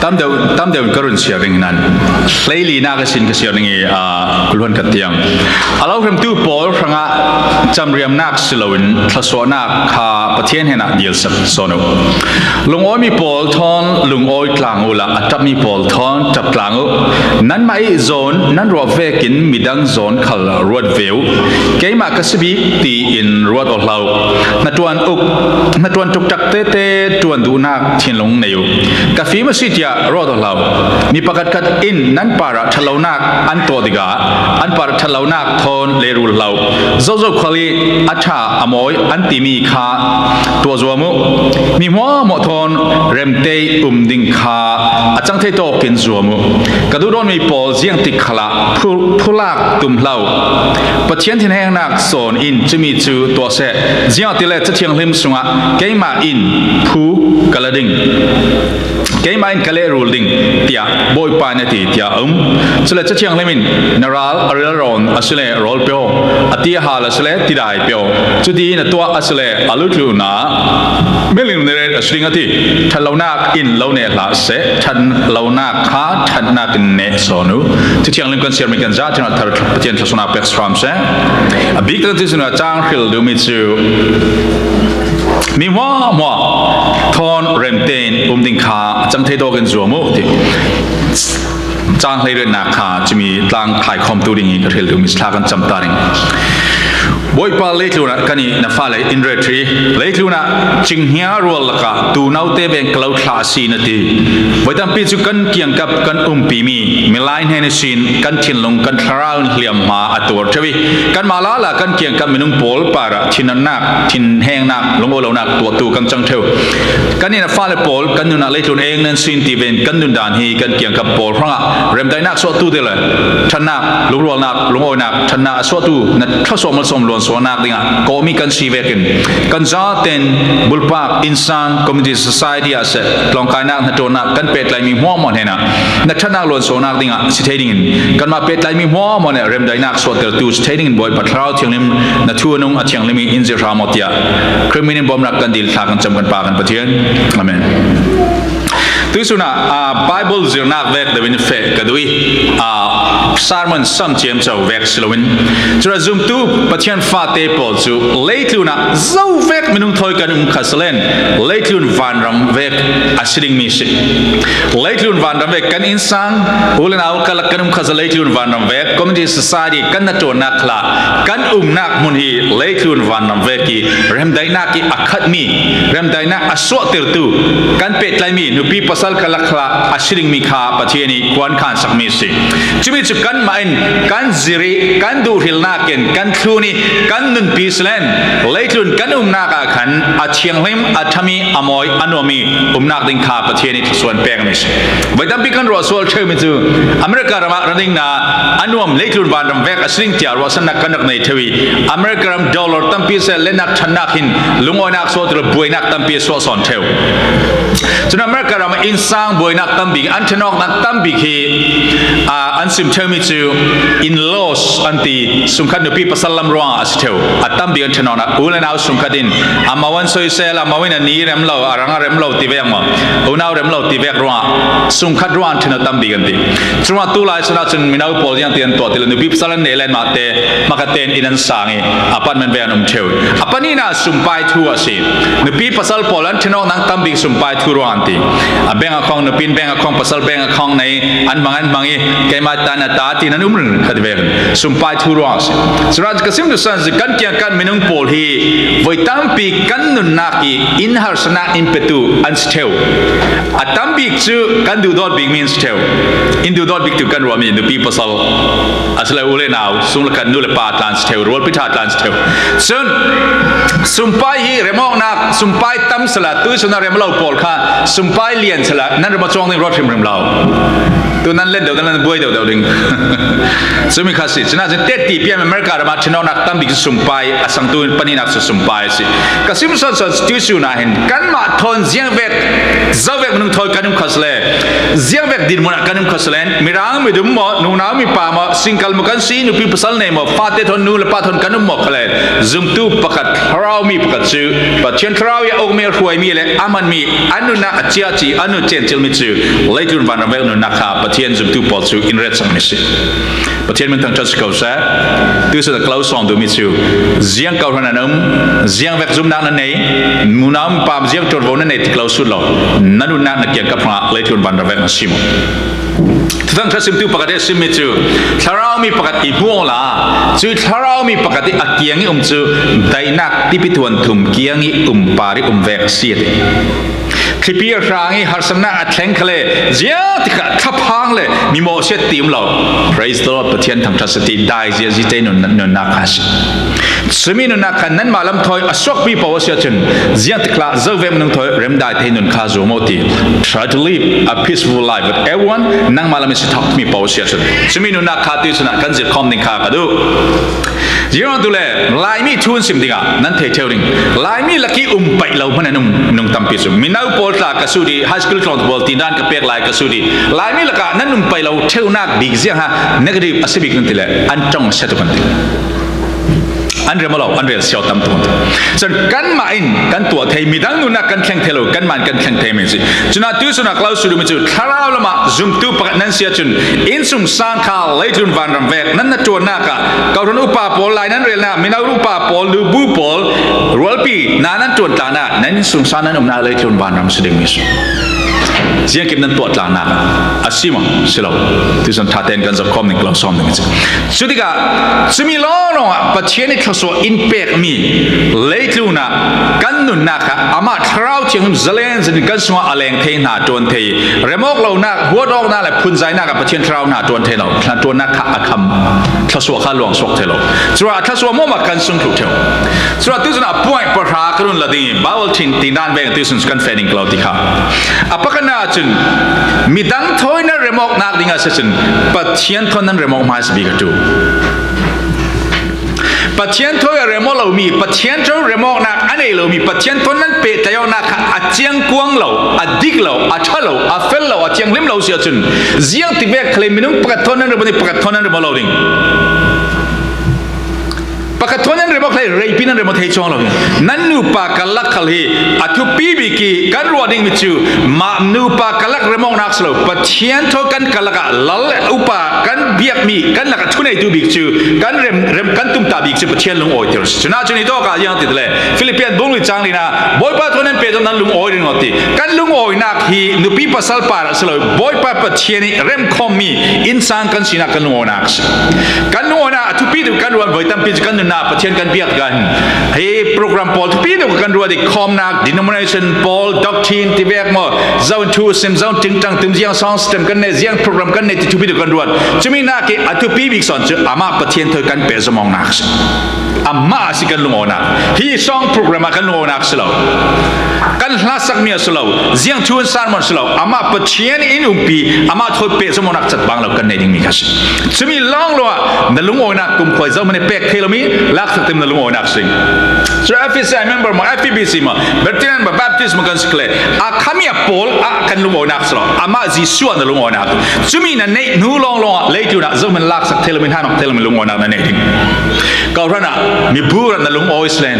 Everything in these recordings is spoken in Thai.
tam deu karun sharing nan leili na ka sin ka sharing kulhon ka tiang alo hrem tu pol ranga chamriam nak silawin thlaso nak kha pathian hena deal sak sono lungoi mi pol thon lungoi tlang ula atap mi pol thon tap tlang nan mai zone nan ro vekin midang zone khal road view keima kasibi ti in road olau na tuan tuk tak te tuan du nak thin long neu ka fi ma sitiaรอดเรามีประกาศกัดอินนั้นปาระทะเลนักอันตัวดิกาอันปาระทะเลนักทอนเลรุลเราเจ้าขลีอัชาอมอยอันติมีขาตัวจวมุมีหัวหมอทอนเรมเตยดิงขาอาจังเทโตกินจวมุกระดูรอนมีปอลเสียงติขละผู้ลากตุ่มเราปะเทียนที่แห่งนักสอนอินจะมีจูตัวเสะเสียงติเลจะเทียงลิมสุงะเกยมาอินผู้กระดิ่งเกย์มาอินกะเลรูลดิ้งเตียบอยปานตีเตียสุดเลยจะเชียงเลมินนารัลอาริลรอนอัสุเลโรลเปียวอตีฮาลสุเลติได้เปียวจุดนี้นตัวอัสุเลอาลุทูนาเมลินเนเรอสุริงตีทันเลานักอินเลาเนลาเซทันเลานักขาทันนักเนสโซนูที่เชียงเลมกันเสียมิกันจ้าที่นัดทาร์ปเจนทศนาเพ็กสทรัมเซบิ๊กตันที่สุนัขจ้างฮิลดูมิจูมีว่าทอนเรมเตนดิงขาจังเทโดกันจัวมุติจางเลยเรื่องนักขาจะมีตั้งขายคอมตูดิงีก็เทลดูมิสลากันจำตาริงบอยปาเล็กลูนะกันนี่นับฟ้าเลยอินเรทรีเล็กลูนะจิงเฮียรัวละกะตูน่าเตเบงกลาวคลาสีนาทีไว้ตั้งปีจุกันเกี่ยงกับกันปีมีไลน์เฮนซินกันชินลงกันคราวน์เหลี่ยมมาอัตัวเทวีกันมาล้าละกันเกี่ยงกับมินุงโพลปาระชินนักชินแหงนักลงโอลนักตัวตูกันจังเทวกันนี่นับฟ้าเลยโพลกันนูน่ะเล็กลูนเองนั่นซินตีเวนกันนูนดานฮีกันเกี่ยงกับโพลเพราะว่าเริ่มได้นักสวดตูเดเลยชนะลุกรัวนักลงโอนักชนะสวดตูนัดข้าสมสมล้วนสวนักดิ่งก็มีกันชีเวกินกันจ้าเต็นบุลปากอินซานคอมมิตี้สังคมอาเซลองกายนักนัดโจนักกันเป็ดไหลมีหัวมันเห็นนะนัดชนะล้วนสวนักดิ่งสิเทดิ่งกันมาเป็ดไหลมีหัวมันเนี่ยเริ่มได้นักสวดเตอร์ตูสิเทดิ่งบ่อยปัทราวเทียงลิมนัดทัวนุ่งเทียงลิมีอินเซรามอติยาคริมินินบอมรักกันดีลทักกันจำกันปากันปะเทียนอาเมนที่สุดนะBible จะนักเวกเดวินเฟกด้วยsermon ซ้ำเจียมเจ้าเวกสโลวินจะระจุมตู้ปะเทียนฟาเตปอลจูเล็กลูนะเจ้าเวกมันนุ่งถอยกันขัสเลนเล็กลูนวันรำเวกอาศิริงมิสิเล็กลูนวันรำเวกกันอินสังอุลนาอุกลักกันขัสเล็กลูนวันรำเวกคอมมิตี้สังคมกันนัดโจนักละกันนักมุนฮีเล็กลูนวันรำเวกีเริ่มได้นักอีอัคดมีเริ่มได้นักอสวะเตอร์ตูกันเป็ดไลมีนุปีpasal kalakla ashiring mikha pathiani kwan khan sakmi si chumi chu kan main kan ziri kan du hilna ken kan thuni kan nun pislen leitun kan na ka khan athianglem athami amoi anomi nak ding kha pathiani thsuan peng mi vaidam pi kan ro sol themi chu america rama running na anuam leitun van ram vek ashiring tia ro san na kanak nei thewi america ram dollar tampi se lenak thanak hin lungoinak so tro buinak tampi so son theu chuna america ram insang boy nak tambik an thenok nak tambik hi an sim themi chu in laws anti sumkhan no pi pasalam ro astheu atambi an thenok na ulen au sumkadin amawan soi sel amawin ani rem lo aranga rem lo ti vek ma unaw rem lo ti vek ro sumkhat ro an thena tambi ganti chuma tu lai sana chun minau pol yang tian to til no pi pasalan ne len ma te makaten inan sangi apartment ve anum theu apani na sumpai thu ase no pi pasal polan thenok nang tambi sumpai thu ro anti bank account no pin bank account pasal bank account nei an mangi kema tana ta ti nan umrun khadver sumpai thuras suraj kasim du san kan kya kan minung pol hi voitampi kan nun naki in har sana impetu an stheu atambi chu kan du dot big means stheu in du dot big tu kan romi no pi pasal asla ule now sung kan nu le pa tan stheu rol pitha tan stheu sun sumpai hi remong nak sumpai tam sala tu suna remlo pol kha sumpai lian sala nan ma chong ning rot phim rim lao tu nan len do nan boi do ding sumi khasi china je tet ti pm america ra ma chino nak tam bi sumpai asang tu pani nak sumpai si kasim son son tu su na hin kan ma thon jiang vek zawek นุงทอยกันนุ่มขัสเลเสียงแบกดินมันกันนุ่มขัสเลมีร่างมีดุมหมอนูน้ำมีป่ามาสิงคัลมุกันซีนุปีภาษาเนมฟาเตทอนนูและปาทอนกันนุ่มหมอกเลยซุมตูประกัดเรามีประกัดชื่อปัจเจียนเราอย่าอกเมียรวยมีเลยอามันมีอนุนาเจียจีอนุเจนเจลมิจูเลยจุนวันเวลนุนักขาปัจเจียนซุมตูปอดชื่ออินเรศสังมิสิปัจเจียนมันตั้งจัดสกาวเซ่ตัวสุดคลาวซองดูมิจูเสียงเก่าขนาดนั้นเสียงแบกซุมนักนั่นเองนูน้ำป่าเสียงจดวันนั่นเองที่คลาวสุดหล่อนั่นนุนักนักเกี่ยงกับพระเลยจุนวันเวลนัสิมทั้งทัศน์ตูประกาศสิมิจูถ้าเรามีประกาศอีบัวละจูถ้าเรามีประกาศอักเกียงจูได้นักที่พิทวนทุมเกียงปาริเวกเสียดที่พี่ร่างหาสนาอัดแข็งเลยเจ้าที่ขัดทับพังเลยมีโมเสสตีมเรา praise the Lord ประเทศทางทัศน์ที่ได้เสียจิตใจนุนักฮัสสมินุนักนั้นมาลำถอยอสวกปีปวสยจุนเจ้าที่ขัดเจ้าเวมนุนถอยเริ่มได้ที่นุนข้าจูโมตี try to live a peaceful life with everyone นั่งมาลำมิสทักมีปวสยจุนสมินุนักข้าที่สุนัขกันจะคอมนิคากระดูเจ้าดูแลลายมีทุนสิมดิกานั่นเทเทอริงลายมีลักกี้ไปเราพันนุ่งตั้มพิสุมินาอุปลากสุดีไฮสคูลคลอนบอลตีนด้านกับเปียกลายกสุดีลายมีลักนั้นนุ่งไปเราเทวนักบิกเสียฮะเนกาทีฟอสิบิกนั่นทีละอันจงเสตุกันทีอันเรื่องมาเราอันเรื่องเสียวตั้มตัวส่วนกันมาอินกันตัวเทมีดังนุ่นนักกันแข่งเทโลกันมันกันแข่งเทมิสิจุนาตุสุนักเราสุดมิจุทาราลมาซุมตุปกันนั่นเสียจุนอินซุมสังขารเลยจุนวันรำเวกนั่นนัดตัวนักเกาหลีอุปาปอลลายนั้นเรียนนะมินาอุปาปอลลูบูปอลรัวปีนั้นตัวต่างนะนั่นซุมสันนั้นอุมนาเลยจุนวันรำสุดมิสุเสียงเก็บนั้นตัวต่างนักอาศิมังสิเราที่สันทัดเต็นกันจะคอมในกลางซ้อมนึงสิสุดที่ก็สมิลอโน่ปัจเจกทศวอินเปกมีเลตุนะกันนุนนักอามาทราวเชียงเซเลนส์กันสวะอเลงเทน่าจวนเทเรมอกเรานักหัวดอกนักและพุ่นใจนักปัจเจกทราวน่าจวนเทเราจวนนักอาคำทศวข้าหลวงสวกเทเราส่วนทศวมั่วมากันสุนทรุเทวส่วนที่สุดป่วยปะทากรุนละดิ่งบ่าวทินตินด้านเวงที่สุดกันเฟดิงกลาวติค่ะอปะกันน่าจุนมีดังทอยนั้นเรมอกนักดิ่งอาเซจุนปัจเจกทอยนั้นเรมอกมาสบิกตูปัจเจียนทอยเรมอเรามีปัจเจียนทอยเรมอนักอันนี้เรามีปัจเจียนทอยนั้นเปตายอนักอาเจียงกวางเราอาดิกเราอาชาเราอาเฟลเราอาเจียงลิมเราเสียจนเสียงที่เวกเคลมินุงประกาศทอยนั้นเรมอนี่ประกาศทอยนั้นเรมอเราดิ่งปากทวนนั้นเรื่องอะไรเรื่องปีนั้นเรื่องเทชงเรานั่นนูปากลักขลีอัตุปีบิกีกันรัวดิ่งมิจูมานูปากลักเรื่องนักสโลปัจเจียนทอกันกลักลัลอุปากันเบียกมีกันลักทุนไอดูบิจูกันเรื่องกันตุ่มตาบิจูปัจเจียนลุงโอยเตอร์ชนะชนิดตัวกันยังติดเลยฟิลิปปินส์บุ้งวิจังลีนะบอยปาทวนนั้นเป็นนั้นลุงโอยดิ่งอติกันลุงโอยนักฮีนูปีปัสสัลปาร์สโลบอยปาปัจเจียนเรื่องคอมมีอินสังกันสินักกันลุงโอนักกันลุงโอนักอัตุปีดูกันรัวบอยตั้มปีกันนาประเทศกันเบียดกันเฮ้โปรแกรมพอลที่ดูกันรัวดิคอมนัก denomination พอลด็อกทรีนที่เบียดมาเจ้าทูซิมเจ้าจึงจังตึมเสียงซองสเต็มกันเนี่ยเสียงโปรแกรมกันเนี่ยที่ทุบดูกันรัวจะมีนักที่อัตุปีบิกสอนจะอามาประเทศเธอกันเป็นสมองนักอามาสิกันลุงโอนักฮีซองโปรแกรมกันลุงโอนักสโลกันลาสักเมียสโลเสียงชวนสารมันสโลอามาประเทศอินุปีอามาทดเป็นสมองนักจัดบังเรากันเนี่ยยิ่งมีกันจะมีล่องรัวนั่นลุงโอนักกุมคอยเจ้ามันเป็กเทลมีลักษณะที่มันลุงโอนักสิ่งส่วน FBC I remember มา FBC มาเบอร์ที่นั่นแบบแบบที่สมักันสกเลยอาขามีพอลอากันลุงโอนักสโลอามาจีส่วนนั่นลุงโอนักจะมีนั่นเนี่ยนู้ลองเลยจูนักเจ้ามันลักษณะเทลมีท่านอกเทลมีลุงโอนักนั่นเองก็เพราะน่ะมีบูรันนั่นลุงโออิสเลน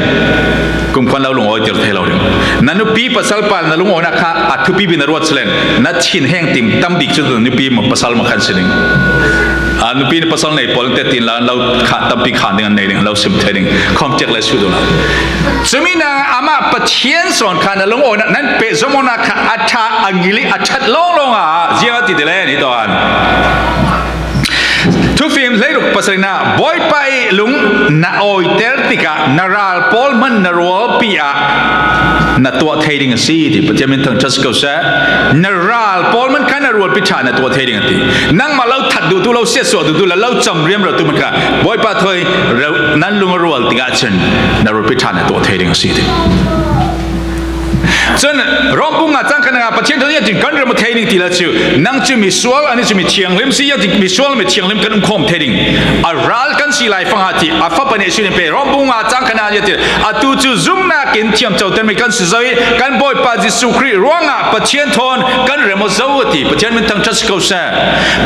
กุมควันเราลุงโอเจอเทลเราเองนั่นนุปีปัสสัลปานนั่นลุงโอนักค่ะอัตุปีบินรวดสเลนนัดชินแห้งติมตั้มดิกจุดนุปีมันปัสสัลมาขันสิลิงนุปีนปัสสัลในพอลเตตินแล้วเราขาดตั้มปีขาดdenganในเราสิมเทดิงคอมเจกเลสุดแล้วจะมีนะอามาปัจเจียนส่วนขันนั่นลุงโอนักนั้นเปสมนักค่ะอัฐอังกิลิอัฐลงเจียติดเลยนี่ตัวอันทุกฟิล์มเลยรูปภาษาหน้าบอยไปลุงนาโอยเตอร์ติกานาราลพอลมันนารัวปีอานาตัวเทดิ้งสีที่ประเทศมันทั้งจัสกุเซ่นาราลพอลมันกันนารัวปีชานาตัวเทดิ้งที่นั่งมาเล่าถัดดูตัวเราเสียสวดดูแล้วเล่าจำเรียมเราตัวมันกันบอยไปเถอยนั่นลุงรัวติกาเชนนารัวปีชานาตัวเทดิ้งสีที่ส่วนรองปุงอาจารย์ข กันงาประเทศตัวนี้จึงกันเรื่องมาเทนิงทีละชิวนั่งจะมีสวลอันนี้จะมีเชียงลิมสิยังจะมีสวลมีเชียงลิมกันคมเทนิงอารัลกันสีไหลฟังอาทิอาฟ้าปนเอชินเปรบุงอาจังขนาดยัติอาตูจูซุ่มนักอินเทียมเจ้าเต็มกันสิใจกันบ่อยปาจิสุครีร้องอาประเทศทนกันเรื่องมาเจ้าที่ประเทศมันตั้งชัดเขาเสีย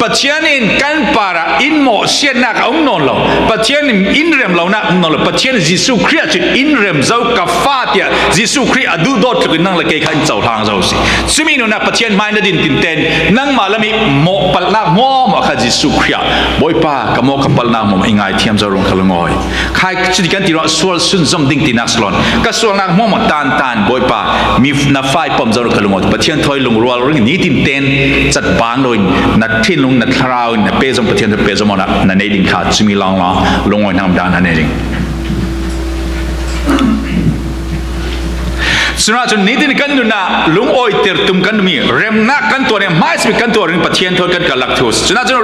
ประเทศนี้กันปาระอินโมเสียนักองนนเราประเทศนี้อินเรื่องเรานักองนนเราประเทศจิสุครีจุดอินเรื่องเจ้ากับฟาติจิสุครีอดูดอดจุดนั่งละเกยขันเจ้าทางเจ้าสิสมินุนักประเทศไม่ได้ดินตินเต้นนั่งมาแล้วมีโมปลาโมมาขจิสุครีบ่อยปากโมกับปลาโมไม่ง่ายเทียมเจ้าลงขลุ่งอ้อยใครจุดกันที่เราสวลสุนจำดิ่งที่นักสลอนก็สวลนักโมมาตานบ่อยปามีนับไฟปมเจ้าลงขลุ่งอ้อยประเทศถอยลงรัวเรื่องนี้ตินเต้นจัดบางเลยนัดทิ้งลงนัดคราวนัดเปย์จงประเทศเปย์จงมันนัดในดินขาดสมิลองล้อลงอ้อยน้ำดานนั่นเองสุนัขจนนี้ที่กันดูนะลุงอ้อยเติร์ตุมกันมีเริ่มนักกันตัวเนี่ยไม่สิกันตัวเรื่องประเทศทนกันกับหลักทุสสุนัขจน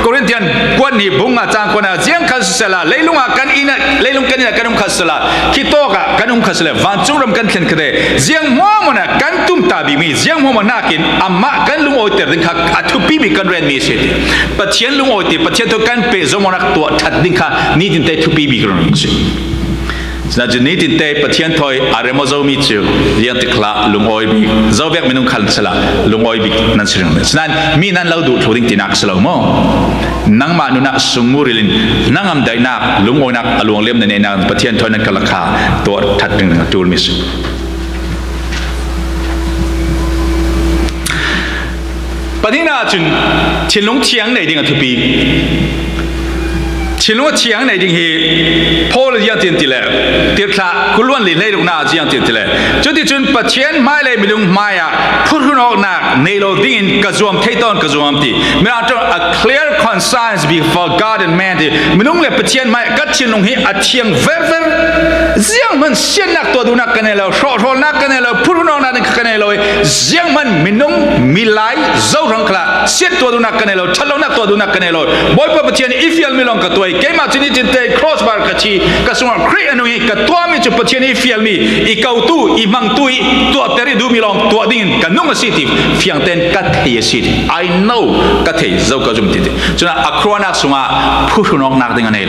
โครินเตียนกวนนี่บุงอาจารย์คนอาเจียงคัสละเลยลุงอากันอินะเลยลุงกันอินะกันคัสละคิดโตกะกันคัสละวันจุ่มรำกันเขียนกันเลยเจียงมัวมันกันตุ้มตาบีมีเจียงมัวมันนักินอามากันลุงอ้อยเติร์ดึงขักอัตุปีมีกันเรียนมีเสียทีประเทศลุงอ้อยที่ประเทศตัวกันเปย์จงมันนักตัวทัดดึงขักนี่ถึงได้ทุปีมีกันเรียนสินั่นจะนี่ติดเตะประเทศไทยอารมณ์จะมีชื่อเรียนติดละลุงอ้อยบีเจ้าเบียกไม่นุ่งขันสละลุงอ้อยบีนั่นสิ่งนั้นฉะนั้นมีนั่นเราดูทุกสิ่งที่นักสละมั้งนั่งมาหนุนักสมุริลินนั่งอันใดนักลุงอ้อยนักลุงเลี้ยมในนักประเทศไทยนั่นก็ราคาตัวทัดดึงตัวมิสประเทศน่าจุนเชียงลงเชียงในดิ่งทุกปีชิลว่าเชียงในดิ่งฮีพอเราเยี่ยมเตียนตีเลยเตียนขาคุณล้วนหลีเลยตรงนั้นเยี่ยมเตียนตีเลยจุดที่จุนประเทศไม่เลยมีลุงไม่อะพูดคุณออกนักในโลกดิ่งกระทรวงเทตอนกระทรวงที่มีเราต้อง a clear conscience before God and man ที่มีลุงเลยประเทศไม่ก็ชิลลงฮีอัดเชียงเวอร์เสียงมันเสียงนักตัวดูนักกันเลยโชว์นักกันเลยพูดคุณออกนักกันเลยเสียงมันมีลุงมีไล่เจ้ารังคลาเสียตัวดูนักกันเลยชัลลนักตัวดูนักกันเลยบ่อยประเทศอีฟิลมีลองกับตัวเกมาที่นี่จินเตะ cross bar กัชีกัสวงครีอนุยกับตัวมีจุดประเทศนี้ฟิลมีอีเกาตู้อีมังตุยตัวเตริดูมีลองตัวดิ่งกันนุ่งสิทีฟิอังเต้นกัดเฮียสิที I know กัดเฮียเจ้าก็จุ่มติดฉะนั้นอัครนักสมาพูดนอกนักดิ่งอันนี้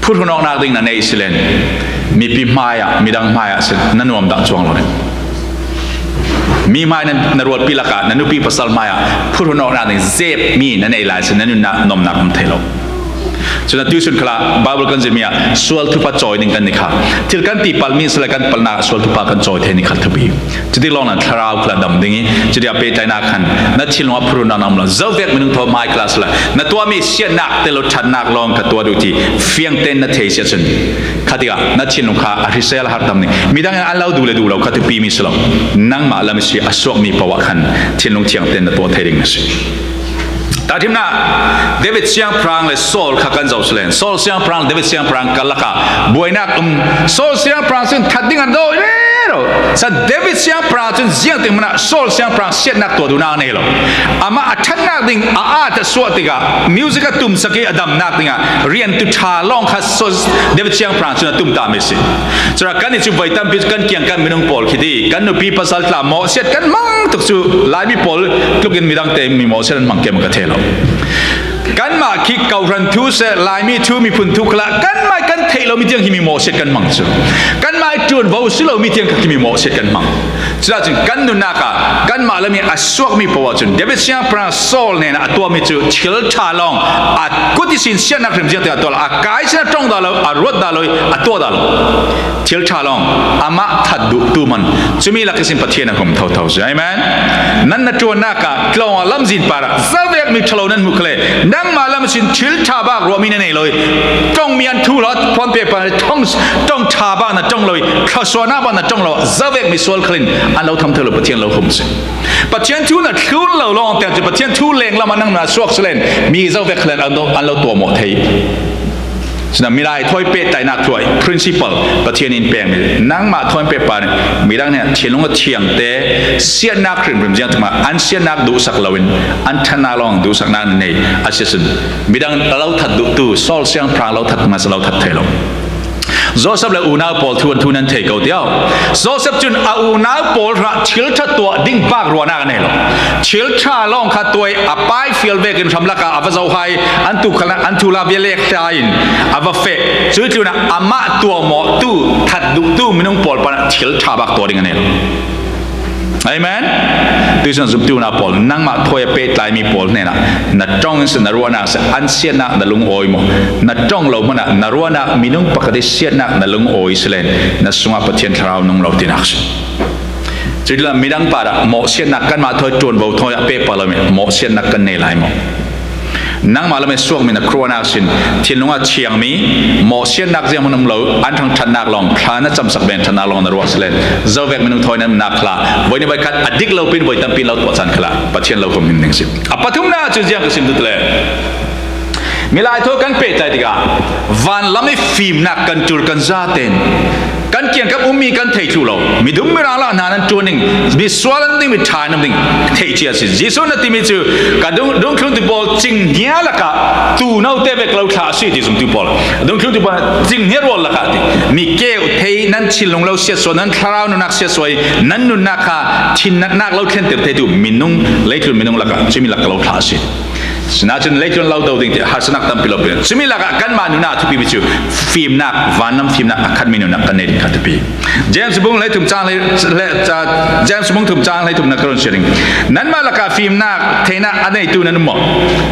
พูดนอกนักดิ่งอันนี้สิเลนมีปีมายะมีดังมายะสินั่นนวมดักจวงเลยมีมาในนรวดปีละกานันนุปีภาษาไมายพูดนอกนั้นเจ็บมีนั่นเองหลายสิ่งนั้นนุ่นนมนักมันเทโลฉะนั้นที่สุดคลาบาบิลกันจะมีส่วนทุบจอยนึงกันนี่ค่ะที่กันตีปัลมีสละกันปัลนาส่วนทุบกันจอยเทนี่ค่ะทุบีจะได้ลองนั่นทราวคลาดำดิ่งจะได้เอาไปใจนักขันนั่นที่ลงพูดนานๆแล้วเจ้าเวกมันนุ่งทอไม้คลาสละนั่นตัวมีเสียนักแต่เราชัดนักลองกับตัวดูที่เฟียงเต้นนั่นเทเสียจนข้าที่ว่านั่นที่ลงข้าอริเซลหัดดำนี่มีดังนั้นอันเราดูเลยดูเราข้าทุบีมีสลองนั่งมาแล้วมีสิอสวกมีประวัติขันที่ลงเชียงเต้นนั่นตัวเทดิ่งนั่นสิแต่ทีนั้นเดวิดเสียงพรางเลยโซลขักันเจ้าสเลนโซลเสียงพรางเดวิดเสียงพรางกัลลักะบวยนักโซลเสียงพรางซึ่งทัดดิ้งอันโดเร่สันเดวิดเสียงพรางซึ่งเสียงติมันโซลเสียงพรางเสียนักตัวดูนาเนลอามาอัดนักดิ้งอาจะสวดติกะมิวสิกตุ่มสกีอดัมนักดิ้งเรียนตุชาลองคัสโซลเดวิดเสียงพรางซึ่งตุ่มตามิสิสระกันนี่จุดไว้ตั้มพิจกันเกี่ยงกันมีน้องปอลคิดีกันนุปีภาษาลาโมเสียกันมั่งตุกจูลายมีปอลทุกินมีดังเต็มมีโมเสียนมั่งเกมกันเทลกันมาคิดเก่ารันทูเสลายมีทูมีพุนทุกละกันมากันเทเรามีเทียงที่มีโมเสกกันมั่งจูกันมาจวนว่าสิเรามีเทียงที่มีโมเสกกันมั่งฉะนั้นกันดูนักกันมาแล้วมีอสวกมีประวัติเดวิดเซียพระโซลเนี่ยนะตัวมีจูชิลชาลองอัดกุฏิสินเสียนักเรียนเจ้าตัวละกายเสียตรงดาลอรวดดาลอัดตัวดาลชิลชาลองอามาทัดดูตูมันจะมีหลักสินปฏิเสธนะครับเท่าๆใช่ไหมนั่นนะจวนนักกล่าวลำสินปาระซาเวกมีทะเลนั้นมุกเลยนั่งมาแล้วมันชินชิลชาบ้างรวมมีนั่นเองเลยจ้องมีอันทุรดพอนเปปาจ้องชาบ้างนะจ้องเลยข้าวสวยน้ำบ้างนะจ้องเราซาเวกมีส่วนคลินอันเราทำเท่าเราปฏิเสธเราหุ่มสิปฏิเสธทุนน่ะทุนเราลองแต่จะปฏิเสธทุนเล่งเรามานั่งน่ะสวกเสลนมีซาเวกคลินอันเราตัวหมดเทฉะนั้นมีได้ถอยเป็ดใจนักถอย principle ประเทศนี้เป็นนั่งมาถอยเป็ดปานมีดังเนี่ยเชียงลงก็เชียงเตะเสียนักขึ้นเป็นยังที่มาอันเสียนักดูสักลาวินอันทนาลองดูสักนั้นในอาเซียนมีดังเราทัดดูตู้โซลเสียงพรางเราทัดมาเราทัดเทล Joseph le unau Paul thu nan thei ko tiao Joseph chun a unau Paul ra thil tha tua ding bak ruana ka nei lo thil tha long kha toi a pai fiel ve kin thamla ka ava zo hai antu la bia lek tain ava fe chui tuna ama tua mo tu that du tu minung Paul pa thil tha bak to ding nei lo Amen. Tuisan zum tu na Paul nang ma thoi pe tlai mi Paul ne na trong sin na ruana sa an sian na na lung oi mo na trong lo mana na ruana minung pakade sian na lung oi slen na sunga pathian tharau nung lo tinak chila midang para mo sian na kan ma thoi ton bo thoi pe pa lo mo sian na kan nei lai mo nang malam esok mina krona sin thilunga chiang mi mo sian nak jam hunam lo an thang than nak long thana cham sak ben thana long na ruaslen zawek minung thoi nam nak kla boini bai khat adik lo pin boi tam pin lo to chan khala pathian lo kom ning ning sim apathum na chu jiang sim dutle milai tho kan pe tai diga van lami phim nak kan tur kan za ten kan kian kap ummi kan thei chu lo mi dum mi ra la na nan tuning bi swalan ding mi thai nam ding thei chia si jisu na ti mi chu ka dong khung ti bol ching nya la ka tu nau te be klau tha si ti zum ti bol dong khung ti bol ching nya ro la ka ti mi ke u thei nan chil long lo sia so nan tharau nu nak sia soi nan nu na kha thin nak lo thlen te te tu minung leitul minung la ka chimi la ka lo tha si Sinachin leitul lau dau ding har sanak tam pilopin simila ka kan manu na thupi bichu film nak vanam film nak akhan minu nak kanei khatapi James bung leitum chang le James bung thum chang leitum na karon sharing nan ma la ka film nak theina anei tu nan mo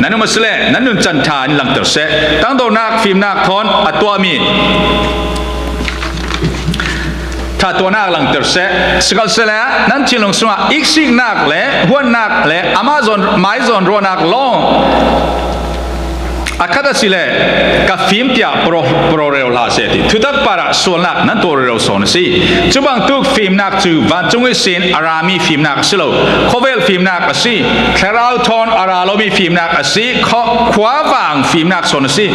nanu masle nanun chan tha ni lang ter se tang do nak film nak thon atwa miถ้าตัวนักหลังเตอร์เซ่สกัลเซล่นั่นที่ลงสวะอีกสิ่งนักเล่หัวนักเล่ Amazon ไมซอนรัวนักลงอาคาดสิเล่กับฟิล์มที่โปรเรลลาเซติทุกปาระส่วนนักนั้นตัวเรลโซนสิจุบังตุกฟิล์มนักจูวันจงวิสินอารามีฟิล์มนักสิโลโคเวลฟิล์มนักสิแคลราทอนอาราโลมีฟิล์มนักสิขวาวังฟิล์มนักโซนสิ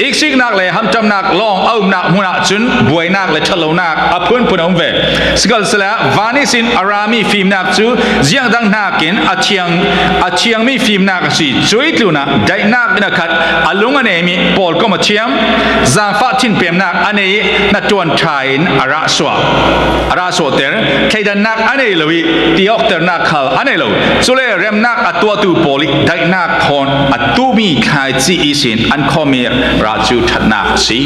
อีกสิ่งนักเล่ฮัมจำนักลองเอานักมุนักจุนบวยนักเล่ทะลุนักอพุนปุ่นองเวสกัลเซล่วานิสินอารามีฟิล์มนักจูเจียงดังนักกินอาเชียงมีฟิล์มนักสิจุยตุนักได้นักนักขัดอลุงอันนี้มีปอลก็มาเชียมจางฟ้าทิ้งเปียมนักอันนี้นัดจวนชายอาราสวเตอร์ใครดันนักอันนี้เลยตีออกเตอร์นักเขาอันนี้เลยสุเลเรมนักอัตัวตูปอลิได้นักทอนอัตูมีใครจีอีสินอันคอมีราจูทัดนักสิ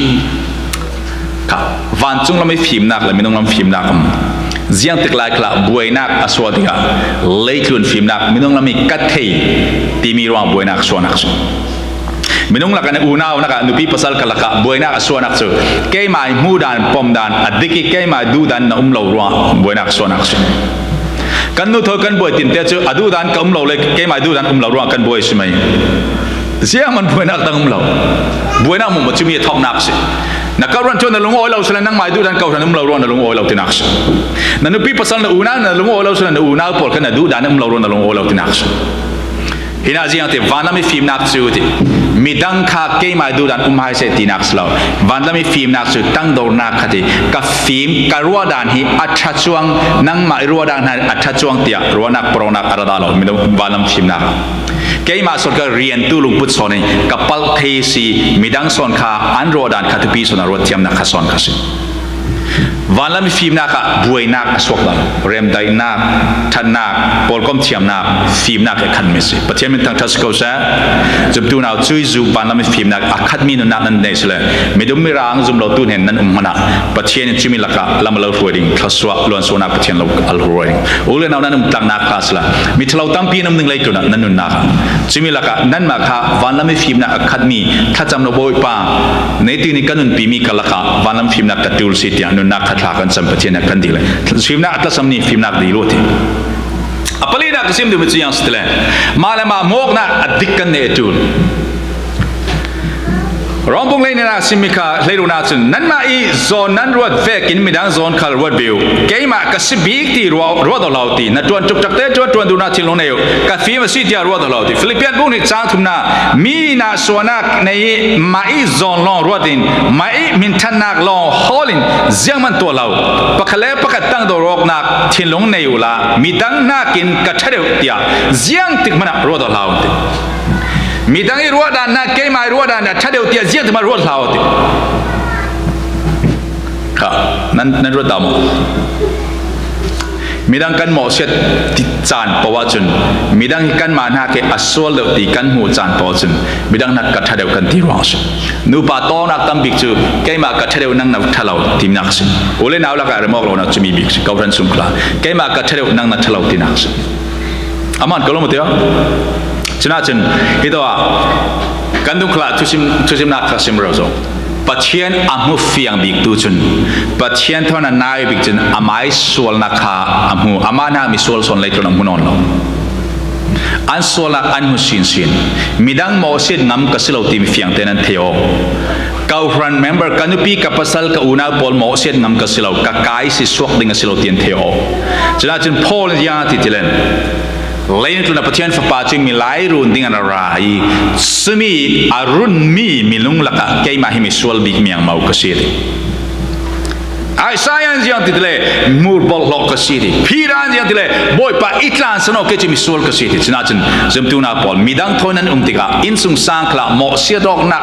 ครับวันจุงเราไม่ฟิล์มนักเลยไม่ต้องเราฟิล์มนักเจียงตึกลายกลับบวยนักอสวติกาเล่ตุนฟิล์มนักไม่ต้องเรามีกัดเทตีมีรวงบวยนักสวนักminung la kan unau naka nupi pasal kalaka boina aswa naksu kay mai mudan pomdan adiki kay mai dudan na umlo ruwa boina aswa naksu kan nu tho kan boi tin te chu adudan ka umlo le kay mai dudan umlo ruwa kan boi simai sia man boina tang umlo boina mo chumi thok nakse na karon chon na lungo lo sala nang mai dudan ka ran umlo ruwa na lungo lo tinakse na nupi pasal na una na lungo lo sala na una por kan adudan umlo ruwa na lungo lo tinakse hina jiang te vanami film nak chu ti midang kha ke mai du dan umhai se ti nak slo vanami film nak chu tang do nak khati ka film ka ruwa dan hi atha chuang nang mai ruwa dan ha atha chuang tia ruwa nak pro nak arada lo midang vanam film nak ke ma son ka rian tu lung put sone ka pal the si midang son kha an ruwa dan kha tu pi son ro tiam nak kha son kha siวันละมีฟิล์มนักบวยนักสวกดังเรมได้นักทันนักปอลคอมเทียมนักฟิล์มนักเอคันมิสิประเทศมันตั้งทัศน์ก็ใช่จุดดูน่าช่วยจูวันละมีฟิล์มนักอาคัดมีนุนักนั่นเองเลยไม่ดูไม่ร่างจุดเราตูเห็นนั่นมันนะประเทศนี้จิมิลักะลำเรารวยดิ่งทัศน์ล้วนส่วนนักประเทศเราอัลรวยดิ่งโอ้เลยเรานั่นตั้งนักคลาสละมีทเราตั้งปีน้ำหนึ่งเลยตัวนั่นนุนักจิมิลักะนั่นมาค่ะวันละมีฟิล์มนักอาคัดมีถ้าจำเราบ่อยป่ะในที่นี้ก็นุนปีมีกันละค่ะวันละมีฟิล์มนักกระตุ้นสิทธิ์นุนักลากันสัมปทานกันดีเลยฟิล์มนักอัตสัมนีฟิล์มนักดีรู้ที่อัปลีนักซิมดูมิจยังสติเลยมาเลมาโมกนักอดิกันเนตูนร้องพงเลยนี่นะซิมิกาเลยรู้นะจุนนั่นมาอีโซนนั้นรวดเฟกินมิดังโซนคาร์รวดบิวเกี่ยมากสิบีกที่รัวดอลลาร์ตีนั่นจวนจุกจักเตจวนดูน่าชิลลงเนวกับฟิล์มสิที่รัวดอลลาร์ตีฟิลิปปินส์พวกนี้จ้างทุนน่ะมีน่าส่วนนักในมาอีโซนลองรัวดินมาอีมินทันนักลองฮอลลินเสียงมันตัวเราปะคะเล่ปะกะตั้งตัวรอกนักชิลลงเนวละมีดังนักกินกระเทวเตียเสียงติดมันรัวดอลลาร์ตีมีตั้งอีรัวดานนะเกย์มารัวดานนะถ้าเดี๋ยวเตี้ยเสียงถึงมารัวเท้าติ ค่ะนั่นรู้ตามมีดังกันหมอเช็ดติจานปวาจุนมีดังกันมาหน้าเกอสวลเดตีกันหูจานปวาจุนมีดังนักกัดเดียวกันที่รองสินูปาโตนักตั้มบิกจูแกมากัดเดียวนั่งนักทะเลาทีมนักสิโอเลนเอาละกันเรื่องมอกเรานักจะมีบิกสิเขาเรียนสุ่มคลาแกมากัดเดียวนั่งนักทะเลาทีนักสิอามันก็รู้หมดเดียวฉะนั้นฮิตว่ากันดุคลาทุชิมนักทักษิมเราส่งปัจเจียนอามุฟียงบิกตูจุนปัจเจียนท่านั้นนายบิกจุนอาไม่สวลนักขาอามุอามานามิสวลส่วนเล็กตัวนั้นมุนอนลงอันสวลนักอันหุสินมิดังโมเสดงำกสิโลติมฟียงเตนันเทโอเกาฟรันเมมเบอร์กันุปีกับภาษากับอุณาบอลโมเสดงำกสิโลกับกายสิสวกดิ่งกสิโลตินเทโอฉะนั้นจึงพอลยังติดเลนเล่นตัวนับเทียนฟ้าจึงมีหลายรุ่นดิ่งอันอะไรสมีอารุณมีลุงลักเกี่ยมาให้มีสวลบิกเมียงมาอุกษีดิไอ้สายอันยังติดเลยมูร์บอลล็อกกษีดิพี่ร้านยังติดเลยบอยป้าอิตลานสนอเกี่ยจะมีสวลกษีดิฉะนั้นจึงตัวนับอลมีดังทอนนั้นติกาอินสุงสังคลาหมอเสียดอกนัก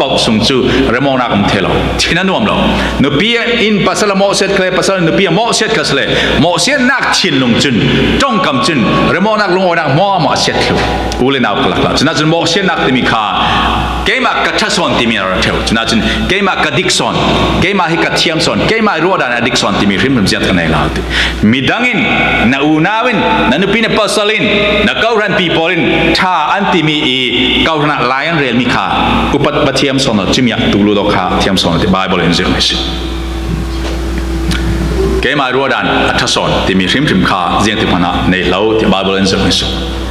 ปอกสุงจูเรมอนักเทลที่นั่นนวมเราเนื้อปีอินภาษาหมอเสียเคลภาษาเนื้อปีหมอเสียกษเลยหมอเสียนักชินลงจุนจ้องกำจุนเรมอนักลงอนักหมอเสียเทลอุเลนเอากลักละฉะนั้นหมอเสียนักที่มีค่าเกี่ยมากัดชัดส่วนที่มีอะไรเทลฉะนั้นเกี่ยมากัดดิกส่วนเกี่ยมาให้กัดเทียมส่วนเกี่ยมารู้dan adikson timi rim mziat kana ilauti midangin na unawin na nupine pasalin na kauran peoplein tha antimi I kaurana lion real mikha upat bathiam sono chimya tulu dokha thiam sono the bible in zirmis kema ruadan athason timi rim kha jiang tipana nei lau the bible in zirmis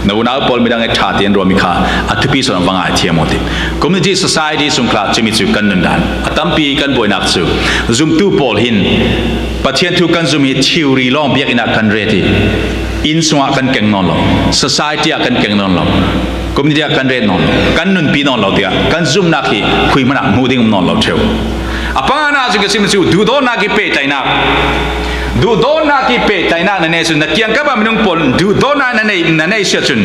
na unaw pol midang e tha tian ro mikha athupi sono wanga thiamoti community society sumkla chimi chu kanundan atampi kan boinak chu zoom tu pol hin pathian thu kan zoom hi theory long biak ina kan reti in sunga kan keng non lo society kan keng non lo community kan ret non kan nun pi non lo dia kan zoom na ki khui mana muding non lo theu apana chu ke sim chu du do na ki pe tainaดูโดนนาที่เปย์ใจน่าในสุนนักเกียงกับมันนุ่งปนดูโดนนาในเสียจุน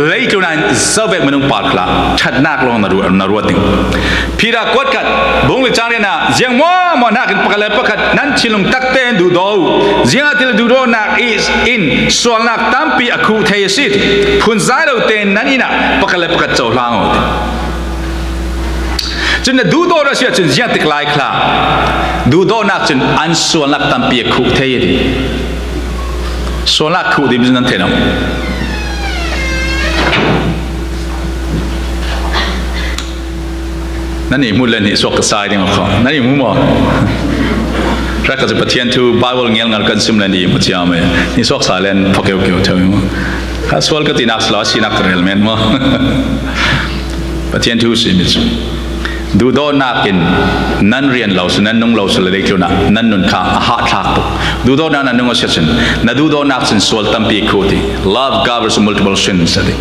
เลยจุนันเซเวกมันนุ่งปาดคลาชัดนักลงนรัวติงพี่รักกดกัดบุ้งเลยจางเรียนนะเจียงมัวนักปากเลยปากนั้นชิลุงตักเต้นดูโดเจียงที่ดูโดนักอินส่วนนักตั้มปีอคูเทียสิพุ่นใจเราเต้นนั้นอินะปากเลยปากเจ้าล่างจนดูโดเราเสียจนเจียงติดลายคลาดูโดนักจนอันส่วนนักตั้มปีคุเทียดิส่วนนักคุดิบินนั่นเท่านั้นนั่นนี่มุดเลยนี่สวกกระสายดิ่งเขานั่นนี่มุดมั้งรักก็จะปะเทียนทูไบเบิลเงี้ยงันกันซิมเลยนี่มุดยามเลยนี่สวกสายเลนพอเกี่ยวเท่านั้นมั้งถ้าสวลก็ตีนักสลาชีนักเทรลแมนมั้งปะเทียนทูสิมิจุดูโดนักกินนั่นเรียนเราสุนันนุ่งเราสุเลเด็กจุนะนั่นนุ่นข้าหาทักตุดูโดนันนุ่งเสียชินนั่นดูโดนักสินสวลตั้มปีคูติ love covers multiple sins สิ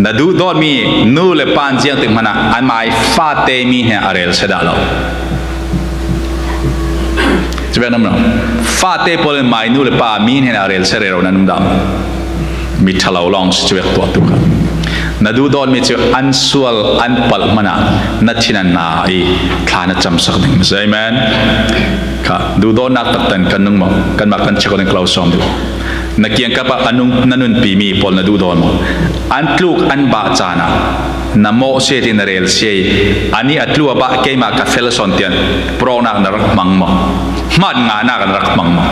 นั่นดูโดมีนู่เลปานเจียงติมันนะอันไม่ฟาเตมีเนี่ยอะไรเสด็จเราจะเป็นน้ำมันฟาเตพอลไม่นู่เลปามีเนี่ยอะไรเสด็จเรานั่นนุ่มดำมิทะเลาลองจะเป็นตัวตุกนั่นดูโดนมีเจ้าอันสวลอันปัลมันนะนัดที่นั่นนาอีคลานัดจำสักหนึ่งใช่ไหมค่ะดูโดนนักตัดแต่งกันนุ่งมั้งกันมากันเช็คกันคลาวซอมดูนักเกียงกับอันนุ่นปีมีพอลนั่นดูโดนมั้งอันลูกอันบาจานะน้ำโมเสตินเรลเซียอันนี้อันลูกบาเกี่ยมากับเฟลซอนเตียนโปรนักนรักมังมั้งมันงานักนรักมังมั้ง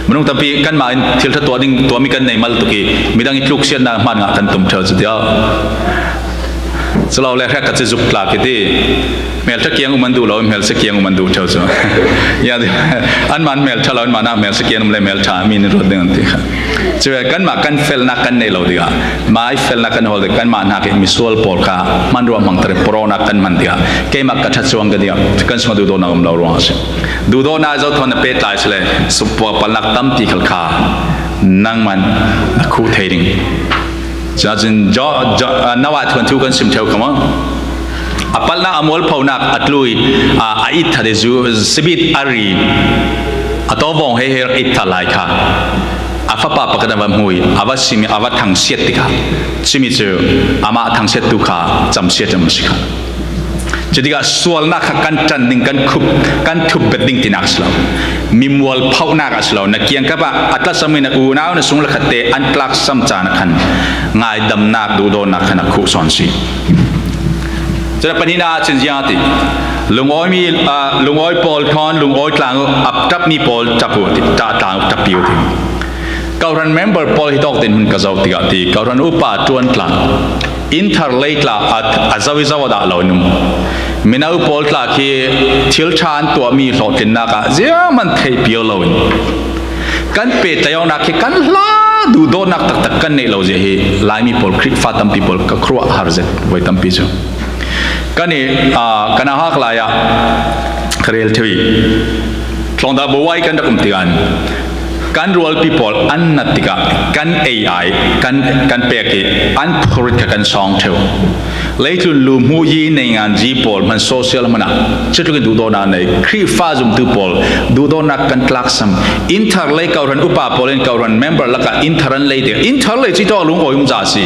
มันต้องปีกันมาที่ถ้าตัวดิ้งตัวมีกันในมัลตุกีมีดังอีกลูกเชียนนะมันงากันตุ่มเท่าสุดยอดสลาวแรกก็จะจุกลากิตีเมลตะเกียงอุมันดูเราเมลสเกียงอุมันดูเท่าสุดยาดิอันมันเมลถ้าเราอันมานะเมลสเกียงมันเลยเมลชามีนรถเดินตีค่ะจะเป็นกันมากันเฟลนักกันในเราดีกว่าไม่เฟลนักกันหัวเด็กกันมาหนักมีส่วนปอลค่ะมันรวมมังตระโปรนักกันมันดีกว่าเกี่ยมักกระชัดช่วงกันดีกว่ากันสมาดูโดนเราเราร้องสิดูโดนน่าจะทนเป็ดตายเลยสุปปนักตั้มตีขลขานั่งมันนักคู่เทดิ้งจะจนจ่อนวัดคนทุกคนสิมเท่ากันมั้งapal na amol paunak atlui ait thade zu sibit ari atobong he her ithalai kha afapa pakada bam hui avasimi avathang siet tikha chimi chu ama thang set tu kha cham siet jam sikha จะดีกับส่วนนักกันจันดิ่งกันคุบกันทุบเบ็ดดิ่งที่นักสลาวมีมวลเผาหน้ากับสลาวนักเกียงกับว่าอัตสมินักอูน่าในสุงลักเตอันกลักซ้ำจานขันง่ายดำนักดูโดนนักขันนักคู่สอนสิจะได้ปนินาเช่นยังที่ลุงอ้อยมีลุงอ้อยปอลทอนลุงอ้อยกลางอับจับมีปอลจับหัวที่ตาต่างจับปิวที่เขารันเมมเบอร์ปอลที่ตอกเต็นมันกระเจ้าติกาที่เขารันอุปาจวนกลางอินเทอร์เลกลาอัจวิจาวดาลอยนุ่มมินาอุปอลกลาคีทิลชานตัวมีหลอดเต็นนักเจ้ามันเทปิโอลอยกันเปิดแต่ยองนักกันลาดูโดนักตักกันในเราจะเฮไลมีปอลคริกฟาตัมปีปอลก็ครัวฮาร์เซตไว้ตัมปีจูกันนี่กันอาฮักลายะเครียลทีวีลองดับบัวไว้กันตะกุมติกันกันรัวปีปอลอันนัดติกะกัน AI กันเปกอันพอริกกันสองเท่าเลยจุนลูมูยีในงานจีปอลมันโซเชียลมันอ่ะจะทุกคนดูโดนักในครีฟ้าจุ่มตูปอลดูโดนักกันคลักซัมอินเทอร์เลยเขารันอุปาปอลเขารันเมมเบอร์แล้วก็อินเทอร์เลยเดียอินเทอร์เลยจีตัวลุงโอยมุจาสี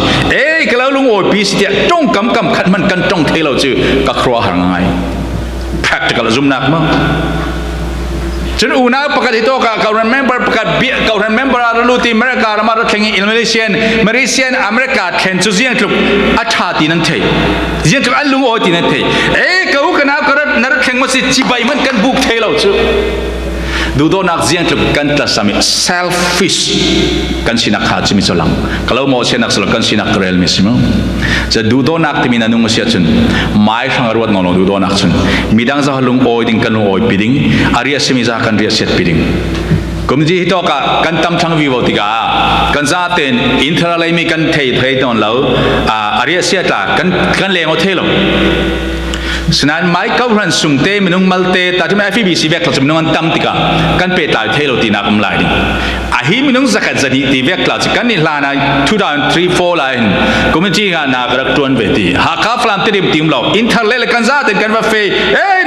ก็แล้วลุงโอยปีสิเดียจ้องกำขัดมันกันจ้องเทเราจื้อก็ครัวหางไง practical จุ่มนักมั้งฉันอูน่าประกาศที่โต๊ะเขารันเมมเบอร์ประกาศเบี้ยเขารันเมมเบอร์อารุตีอเมริกาเรามาเราแข่งอินโดนีเซียอเมริกาแข่งจุดเสียงทุกอัชาตินั่นเทเสียงทุกอันลุงโอตินั่นเทเขาขนาดเขานัดแข่งมาสิจีบายมันกันบุกเทเราจูดูโดนักเสียงทุกกันตัดสามี selfish กันสินักหาจิมิสลังkalau mauสินักสลังกันสินักเรียลมิสิมั้งจะดูโดนักที่มีนั่นนุ่งเสียจนไม่ช่างรวดนอนดูโดนักจนมีดังจะลุงโอยดิ้งกันลุงโอยปิดิ้งอาริยสิมิจะกันเรียเสียปิดิ้งกุมจีฮิโตกะกันตำช่างวิวติกากันซาเตนอินเทอร์ไลมีกันเทยตอนเราอาริยเสียตากันเลงเอาเทลฉะนั้นไม่เขาหันสุ่มเตมินุงมัลเตแต่ที่ไม่ฟิบีซีเวกเราจะมินุงอันตั้มติกากันเปตายเทโลตีนักมลายดิอาหิมินุงสักการะดีเวกเราจะกันนี่ลานา2003-4 ไลน์กุมจีงานักรักตัวนเวทีหากข้าฟลัมติริมทีมเราอินเทอร์เลกันซาเตนกันว่าเฟย์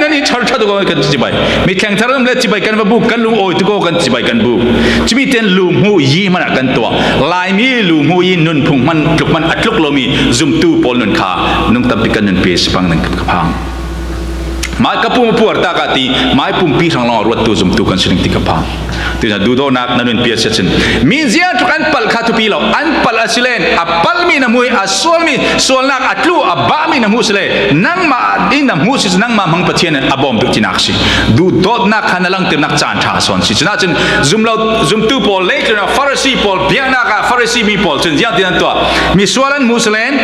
นั่นนี่ชาร์ชาตุกกันจิบายมีแข่งทารุณเล่จิบายกันว่าบุกกันลุงโอยตุกกันจิบายกันบุกจิมีเตนลุงหูยีมันกันตัวลายมีลุงหูยีนุนพุงมันลุกมันอัดลุกโลมีซุ่มตู้ปอลนุนขานุงตับติกันนุนเปสปังนึงกับพังมากับปุ่มปวดตากาตีมาปุ่มปีทางลองรวดตัวจุ่มตัวกันสิ่งที่กับพังที่จะดูโดนักนั่นเป็นเปียเช่นมีเสียทุกอันปัลขาตุปีเราอันปัลอสิเลนอับปัลมีน้ำมืออัศวมีส่วนนักอัตลูอับบามีน้ำมือสิเลนั่งมาอินน้ำมือสินั่งมามังปะเทียนอับบอมตุกินักสิดูโดนักขันลังเต็มนักจานชาส่วนสิฉะนั้นจนจุ่มเราจุ่มตัวปอลเล็กนะฟาริสีปอลเบียนักฟาริสีมีปอลจนเสียที่นั่นตัวมีส่วนนั้นมุสลิม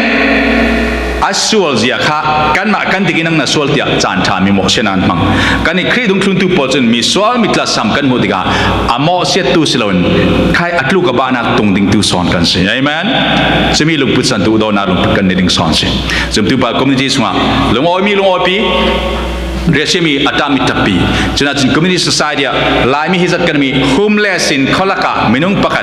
อัศวลเสียข้ากันมากันที่กินนั่งนัสวลเตียจานชามีหมอเชนันมังกันนี่ครีดุงทุนตุปอจนมีสวลมีตลาดสามกันหมดดีกาอามอเสียตุสิลวนใครอัตลูกบ้านักตรงดิ่งตุสอนกันสิเอเมนจะมีลุงพุทธสันตุโดนาลุงพุทธกันดิ่งสอนสิจำตุปาคอมมิวนิตี้สงะลุงอ้อยมีลุงอ้อยปีเรียกมีอัตามิตรปีฉะนั้นคอมมิวนิตี้สังคมลายมีฮิจัดกันมีโฮมเลสินขลักะมินุงปัก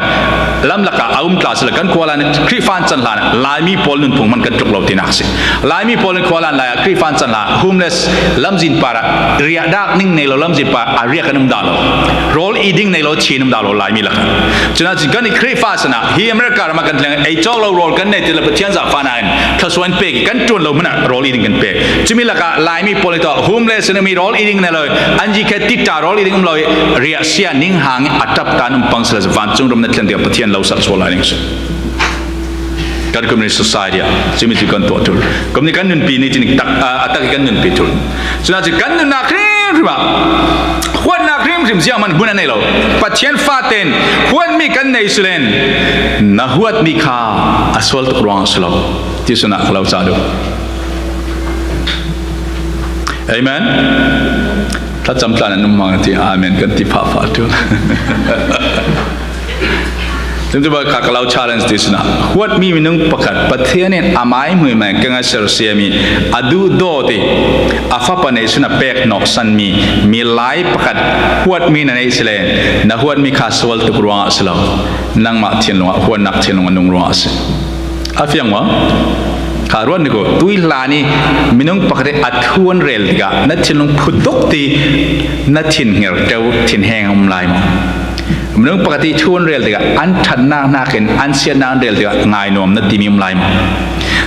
ลำลักะอาวุธคลาสละกันควาลันครีฟันจันลานลายมีพอลนุนพงมันกันจุกเหล่าที่นักสิลายมีพอลนควาลันลายครีฟันจันลาโฮมเลสลำจินปาระเรียดักนิ่งในเราลำจินปาอาเรียกันน้ำดาลโรลอีดิ้งในเราชีน้ำดาลลายมีละฉะนั้นกันนี่ครีฟันสนะฮีอเมริกามากันเลยไอ้เจ้าเราโรลกันในที่เราเทียนจากฟานันถ้าส่วนเปกกันจวนเรามันโรลอีดิ้งกันเปกจะมีละกะลายมีพอลนต่อโฮมเลสมีโรลอีดิ้งในเลยอันจีแค่ติดตาโรลอีดิ้งเราเรียเสียนิ่งห่างอัตบการนุ่มปังสลัดฟันจงรมนัดเทียนเดียบเทียนเราสับสนอะไรนี่การคอมมิวนิสต์สังคมจะมีจุดกันตัวทุลคอมมิวนิสต์กันนุนปีนี้จริงตักอัตกันนุนปีทุลฉะนั้นกันนุนนักเรียนหรือเปล่าคนนักเรียนริมเสียมันบุญอะไรเราปัจเจียนฟาเตนคนมีกันในสุเลนนักหัวมีข้าอัศวลตุกรวงสลบที่สุนัขเราจะดูเอเมนถ้าจำตานั้นนุ่มมากที่อาเมนกันที่พาฟาทุลซึ่งจะบอกข้าเรา challenge ที่สุดนะวัดมีมินุงประกาศประเทศนี้อาไม่มือแมงกังเสือเสียมีอดูโดติอาฟ้าปนสุนัขเป็กนกสันมีหลายประกาศวัดมีในอิสราเอลนะวัดมีข้าสวลตุกรัวสลาวนั่งมาเทียนลงหัวนักเทียนลงนุ่งรัวสิอาฟียงวะข้ารวนนี่ก็ตุยลานี่มินุงประกาศอัดทวนเรลติกานัดเทียนลงพุทธตีนัดเทียนเหี่ยวเจ้าเทียนแห้งอมลายมั้งมนุษย์ปกติชวนเรียลติกะอันทันนาเข็นอันเสียนานเรียลติกะง่ายนวมนัดที่มีมลาย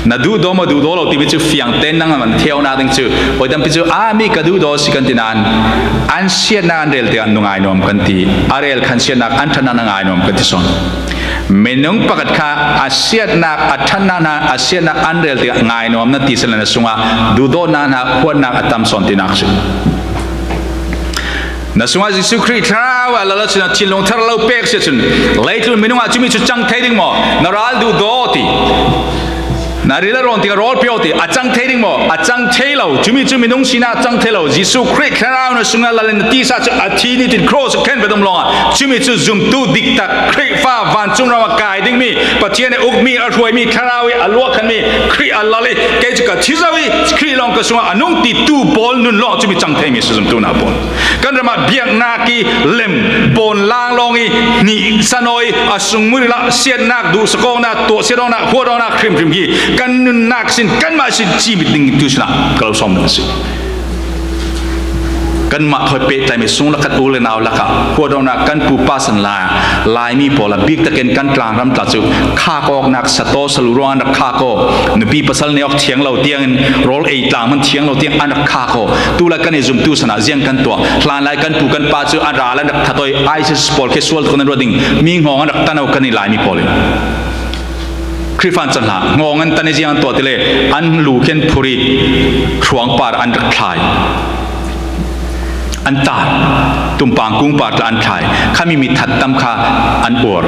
na du do ma du do lo ti bi chu fiang ten nang man theo na ding chu oi dam pi chu a mi ka du do si kan tinan an sia na an rel te an nungai nom kan ti arel khan sia nak an thana na ngai nom kan ti son menung pakat kha asiat nak athana na asiat nak an rel te ngai nom na ti sel na sunga du do na na khon nak atam son ti nak chu na sunga Jesu Christ trawa la la chuna chilong thar lo pek se chun leitul minunga chumi chu chang thading mo na ral du do ti na rila ron ti rol pyo ti achang thading mo achang thelo chumi chu minung sina achang thelo Jesu Christ trawa na sunga la len ti sa chu athi ni tin cross ken bedom longa chumi chu zum tu dikta Christ fa van chung rawa kai ding mi pathian uk mi arthoi mi tharawi alwa khan mi Christ alali ke chu ka thizawi Christ long ka sunga anung ti tu bol nun lo chumi chang thai mi zum tu na bol kan rama biang na ki lem bon lang longi ni sanoi asung murila siat nak du sakong na to sirong na hodong na krim krim gi kan nun nak sin kan ma sin chi biting tu sna kalau som na si kan ma thoi pe tai mi sung la kat ul naw la ka hodong na kan pu pa san la lai mi pola big ta ken kan tlang ram ta chu kha kok nak sato salu ron na kha ko nu pi pasal ne ok thiang lo tiang rol ei tlang man thiang lo tiang an kha ko tu la kan e zum tu sana jiang kan to hlan lai kan pu kan pa chu an ra la nak thatoi isis pol ke sual kon roding mi ngong an tanaw kan ni lai mi pol Krifan chan la ngongan tani jiang to tile an lu ken phuri thuang par an rak thlai an tar tumpang kung par an thlai khami mi that tam kha an or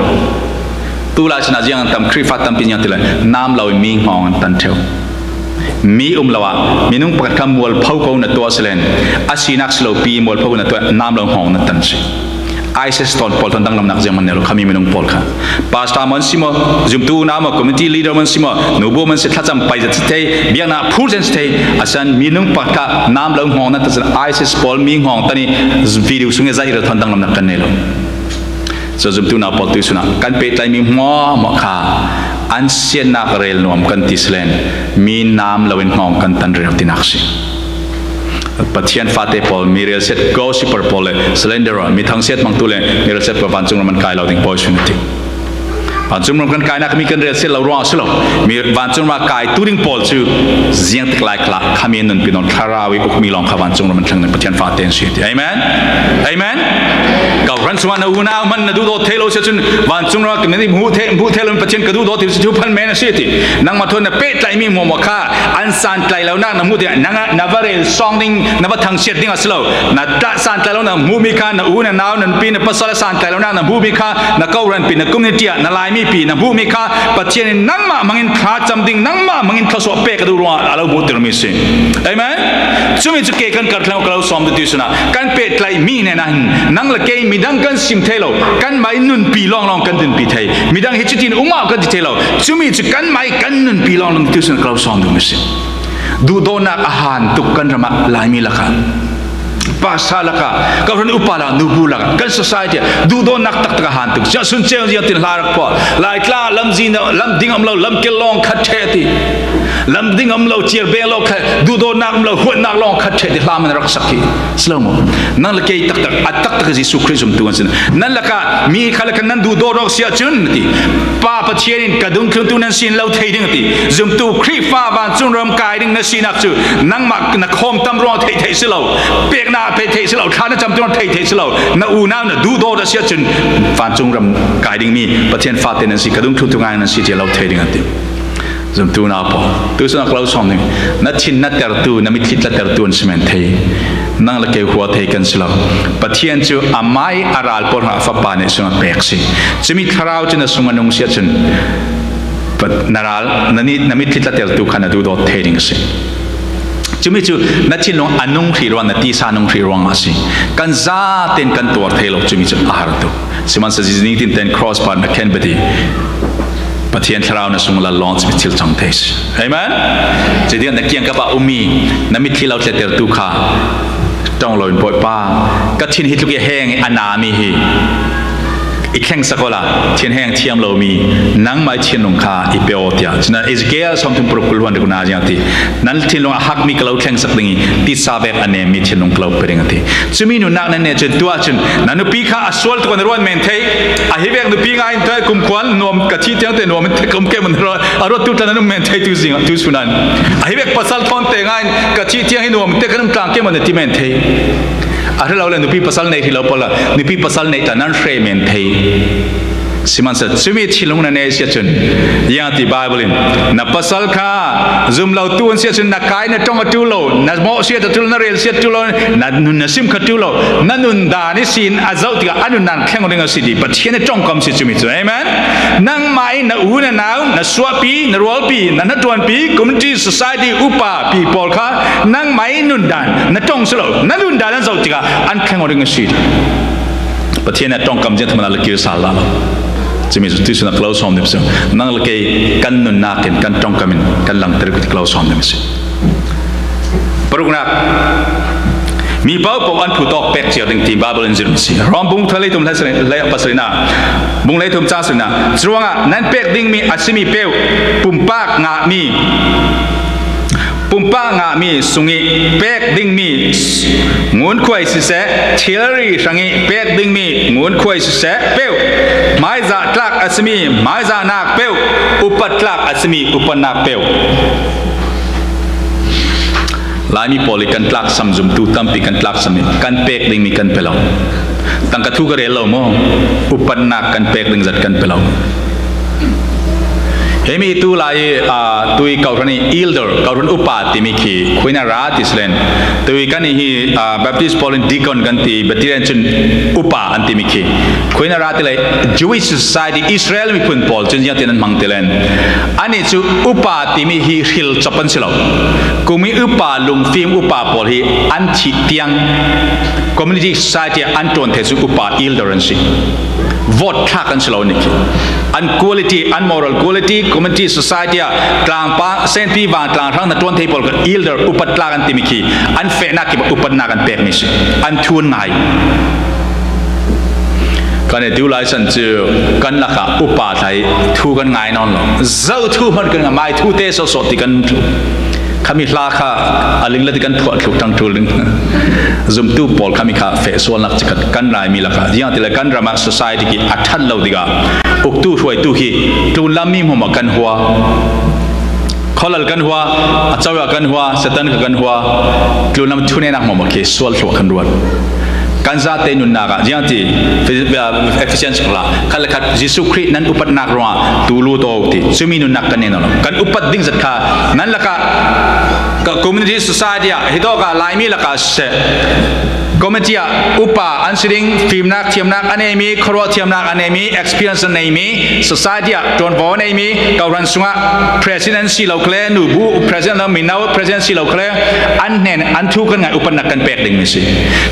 tu la chana jiang tam Krifat tam pinya tile nam lawi mi ngong tan theu mi lawa minung pakat kam wal phau ko na to selen asinak slo pi mol phau na to nam lo hong na tan si ISIS ton pol tan dang nam nak jaman nelo khami minung pol kha pastor man simo zum tu na ma community leader man simo no bo man se thacham pai jat thei biang na phur jen thei asan minung pakka nam lo hong na ta ISIS pol mi hong tani video sunge zai ra thon dang nam nak kan nelo so zum tu na pol tu suna kan pe tai mi mo kha an sien na rel nom kan tislen mi nam lo in hong kan tan rel tinaksi pathian fate pol mirel set gossiper pol slender mi thang set mang tule mirel set van chung man kai lo ding boy sunti van chung man kai na mi kan rel set lo ro slo mi van chung ma kai turing pol chu jiang tik lai kla khamin nun pinon tharawi uk mi long khawan chung man thang pathian fate si amen amen ka ran suan na una man na du do thelo se chun van chung ra ni mu thelo pathian ka du do ti chu phan men si ti nang ma thon na pe tlai mi mo kha an san tlai lo na mu de nanga navarel song ding na ba thang siat ding aslo na ta san tlai lo na mu mi kha na u na naw nan pi na pasal san tlai lo na mu mi kha na kau ran pi na community na lai mi pi na mu mi kha pathian nang ma mangin kha cham ding nang ma mangin thaso pe ka du ro alo bu tir mi sin amen chumi chu ke kan kar thlau kalo som de tisuna kan pe tlai mi ne na nang la ke midang kan sim thelo kan mai nun pi long long kan din pi thai midang hi chitin uma kan di thelo chumi chu kan mai kan nun pi long long tisuna kalo som du mi sin du do na ahan tu kan rama lai mi la kha pasala ka karon upala nubula kan society du do nak tak tak han tu ja sun cheu ya tin larak po lai tla lam jin lam ding am lo lam ke long khat the ti lam ding am lo chier be lo kha du do nak am lo hu nak long khat the ti lam rak sakhi slomo nan la ke tak tak atak tak Jesu Christum tu an nan la ka mi khala kan nan du do ro sia chun ti pa pa chierin ka dung khun tu nan sin lo thei ding ti zum tu khri fa ban chung rom kai ding na sinak chu nang mak na khom tam ro thei thei silo pek na pe thei silo khana cham tu thei thei silo na u na na du do da sia chun fan chung ram kai ding mi pathian fa ten si ka dung thu tu ngang na si je lo thei ding ti zum tu na po tu sa klau som ni na chin na ter tu na mi thit la ter tu an semen thei nang la ke huwa thei kan silo pathian chu amai aral por ha fa pa ne sung pek si chimi tharau china sumanung sia chun pat naral nani nami thit la ter tu khana du do thei ding si chumi chu na chin long anung thri ron na ti sa nung thri rong asi kan za ten kan tor thelo chumi chu ahar tu siman sa jini tin ten cross par na ken beti pathian tharau na sungla launch mi thil chang thais amen chedian na kiang ka ba umi na mi thilau tle ter tu kha tong loin poi pa ka thin hit lu ke heng anami hi อีกแข่งสักละเทียนแห้งเทียมเรามีนังไม่เทียนลงคาอีเปียวเตียฉะนั้นเอสเกียสมถึงปรุกลวันกุณาจังทีนั้นเทียนลงหักมีกล่าวแข่งสักดึงที่ซาเบกอันเนมีเทียนลงกล่าวเป็นยังไงซึ่งมีหนุนนักนั่นเนี่ยจนตัวจนนั้นนุปีข้าอสวลตัวนั้นรวนเมนเทย์อาฮิเบกนุปีง่ายตัวกุมควันนวมกะทิเตียงเตนวมกุมเกมันรออารมณ์ตุตันนั้นเมนเทย์ตุสิงตุสุนันอาฮิเบกภาษาทอนเตง่ายกะทิเตียงให้นวมเตกันกลางเกมันที่เมนเทย์อาเราเลยนุปีภาษาในที่เราพอละนุปีภาษาในแต่นั้นเฟรมเมนเทย์สิมันสัตว์สุมิที่ลงนั่นเองเสียจนยังที่ไบเบิลนับภาษาข้าซุ่มเราตัวเสียจนนักกายนักจ้องกระตุ้ลโลนักโมเสียจตุลนักเรียนเสียจตุลนักนุนนักซิมกระตุ้ลโลนักนุนดานิสินอาเจ้าที่อันนุนนันแข่งกันกับสิ่งที่ปัจจัยนักจ้องกำสิสุมิตัวเอเมนนักไม่นักอูนักหนาวนักสวาปีนักรัวปีนักตวนปีคอมมูนิตี้สังคมอุปาปีพอลข้านักไม่นุนดานนักจ้องสโลนักนุนดานนักเจ้าที่อันแข่งกันกับสิ่งปัจจัยนักจ้องกำจะทำอะไรกิริสาละจะมีสุดที่สุดนักเล่าสอนเดิมสินั่งเล่กันนุนนักกันจ้องกามินกันหลังตรึกเล่าสอนเดิมสิปรุกนักมีเป้าปวันผู้ตอกเป็กเจียวดึงทีบาเบิลนจิมสิรอมบุงทะเลตุ่มทะเลเลี้ยปัสรินาบุงเลี้ยตุ่มจ้าสินาจวงอ่ะนั่นเป็กดิ้งมีอาศิมีเปลวปุ่มปากงามีปุ่มป้างามีสุงีเป็กดิ้งมีงวนควายสิเสเทเลอรี่สังงีเป็กดิ้งมีงวนควายสิเสเปลวไม้จ่าตลักอัศมีไม้จ่านักเปลวอุปตลักอัศมีอุปนักเปลวลายมีพอลิกันตลักสัมจุมตูตัมปีกันตลักสัมมีกันเป็กดิ้งมีกันเปล่าตั้งกระทุกกระเรลเราโม่อุปนักกันเป็กดิ้งจัดกันเปล่าเฮมีตัวลายตัวเก่าทันนี้อิลเดอร์เก่าทันอุปาติมิคีคุยนาราติสเลนตัวกันนี้แบบที่สปอลินดิคอนกันที่บัติเรนชนอุปาอันติมิคีคุยนาราติเลย Jewish Society อิสราเอลมีคนพอลจนยังที่นั้นมังติเลนอันนี้จูอุปาติมิคีฮิลจับปันสิลาวกูมีอุปาลุงฟิล์มอุปาพอลฮีอันทิเตียง Community Society อันตรวนเทสุอุปาอิลเดอร์นสิvote ทักกันสิลาวนี่unquality unmoral quality community society กลางปางเซนตีวางกลางทั้งนัดวันที่พอลกัน elder อุปตลากันติมิคีอันเฟนักกิบอุปนักกันเปิดมิสอันทุนไงกันเนี่ยดูไลสันจูกันลักะอุปาไทยทูกันไงนอนหรอเจ้าทูมันกันไม่ทูเตสสดที่กันขามีลาค่ะอลิงละที่กันถอดถูกทั้งทูลิงซุ่มตู้พอลขามีค่ะเฟสวนนักจิกกันไรมีละค่ะยังที่ละกันรามา society ที่อัดทันเราดีกว่าอุกตู้ช่วยตู้ที่ตู้ลำมีหัวกันหัวขอลกันหัวเจ้ากันหัวเสตันกันหัวตู้ลำทุนเนี่ยนักหัวเคสวลชัวกันรวดกันซาเตนุนนาค่ะยังที่ efficiency ละคันละคัดยิสุครินั้นอุปนักรัวตูลูโตที่ซึ่งมีนุนนักกันเนี่ยนะกันอุปดิ้งสัตค่ะนั้นละค่ะcommunity society ฮิโตกะลายมีละค่ะเสcommunity อุปาอันสิ่งฟิล์มนักเทียมนักอันนี้มีครัวเทียมนักอันนี้มี experience อันนี้มี society จวนบอลอันนี้มีเการันสุงะ presidency เราเคลนูบู president เรามีนาว presidency เราเคลอันเนี่ยอันทุกกันไงอุปนักกันเป็กดิ้งมิสิ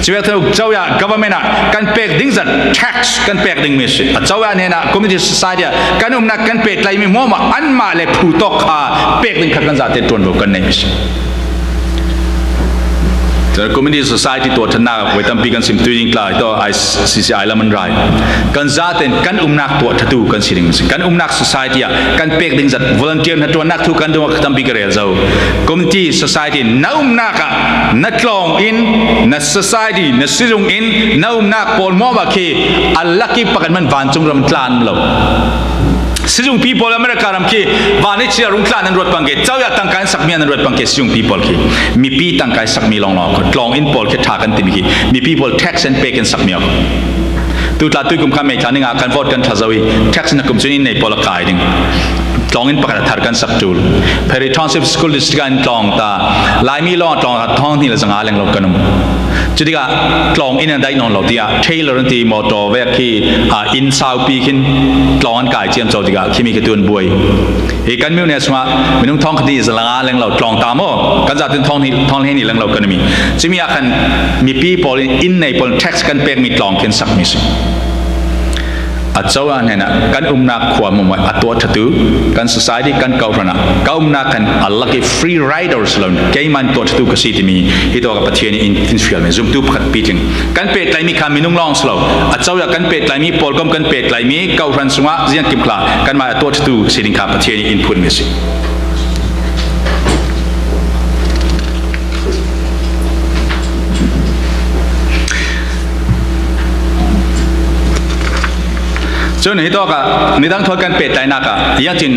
ชีวิตเราเจ้าอย่า government กันเป็กดิ้งจัด tax กันเป็กดิ้งมิสิเจ้าอย่าเนี่ยนะ community society กันนักกันเป็กไล่มีมั่วมาอันมาเลยผู้ตกขาเป็กดิ้งขัดกันจัดเต็มจวนบอลกันเนี่ยมิสิแต่ community society ตัวทนาไว้ตั้งปีกันสิบตัวยิงกลายตัว ICCI ละมันไรกันจัดเต็มกันนักตัวทัดดูกันสิ่งมิสิกันนัก society กันเป็กดิ้งจัด volunteer นัดตัวนักทุกกันตัวตั้งปีกันเรียลเจ้า community society นักนักนัดลองอินนัด society นัดสิ่งอินนักพอลมอว่าคืออัลลักกี้ปกันมันวันจงรำคลานเราสิ่ง people อเมริการำคีวันนี้เชื่อรุ่งคลานันรถปังเกเจ้าอยากตั้งการสักมีนันรถปังเกสิ่ง people คีมีปีตั้งการสักมีลองลองอินพอลแค่ทากันติมีคีมี people tax and pay กันสักมีอ่ะตัวตาตัวกุมขามเมฆานิงากัน vote กันทัศวี tax นักกุมจุนินในพอลกายดิ้งลองอินปากทากันสักจูล Perry Township School District กันลองตาลายมีลองท้องที่เราสังหารแรงเรากันนุ่มจุดที่กลองอินได้นอนเราที่เทเลอร์ที่มอเตอร์เวกที่อินซาวปีกินกลองกายเจียมโจที่ที่มีกระตุ้นบวยเหตุการณ์มิวเนี่ยสมาไม่ต้องท้องคดีสลังอาแรงเรากลองตามอ่ะกันจะถึงท้องให้นี่แรงเรากันมีจะมีอาการมีปีพอลินในพอลแท็กซ์กันเป็นมีกลองกินสักมิส อัจฉริยะเนี่ยนะกันนักความมั่วอัตัวทัตุกัน society กันเก่าพระนะเก่านักกันอัลลักษ์ free riders ล้วนเกี่ยมันตัวทัตุก็สิที่มีที่ตัวกับประเทศนี้อินฟิลเมซุ่มตุขัดปีจึงกันเป็ดไหลมีคำมีนุ่งลองสโลอัจฉริยะกันเป็ดไหลมีปอลกมกันเป็ดไหลมีเก่าพระสงฆ์เจียงกิมคลากันมาตัวทัตุสิริงคาประเทศนี้อินพุตเมสิส่วนนี้ตัวก็มีตั้งทอกันเป็ดไดนักยังจิน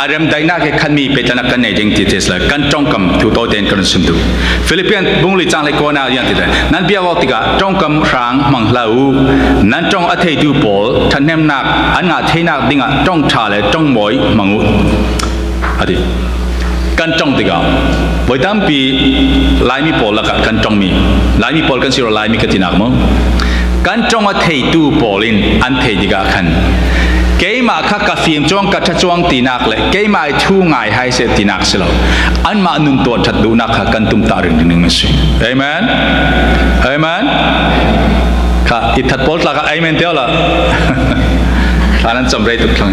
อารมณ์ไดนักขันมีเป็ดนักกันในจริงที่เทสเลยกันจ้องกำถูกตัวเด่นกันสุดดูฟิลิปปินส์บุ้งลิจังเลยก่อนนะยังที่เดนั่นเปียว่าติกาจ้องกำรังมังลาวนั่นจ้องอัฐิดูโปลทันเนมนักอันงาเทนักดิ่งจ้องชาเลยจ้องมวยมังอุอดีกันจ้องติกาไว้ตั้งปีลายมีโปลละกันจ้องมีลายมีโปลกันสิเราลายมีกันที่นักมั้งกันจงอัฐิตูโปลินอันเทดิกาขันเกี่ยมาข้ากฟิล์มจงกัดจวงตีนักเลยเกี่ยมาทูง่ายให้เสตีนักสิเราอันมานุนตัวชัดดูนักกันตุ่มตารึงนึงมั้ยสิเอเมนเอเมนข้าอิทัดโพสละข้าเอเมนเดียวละอันนั้นจำได้ทุกครั้ง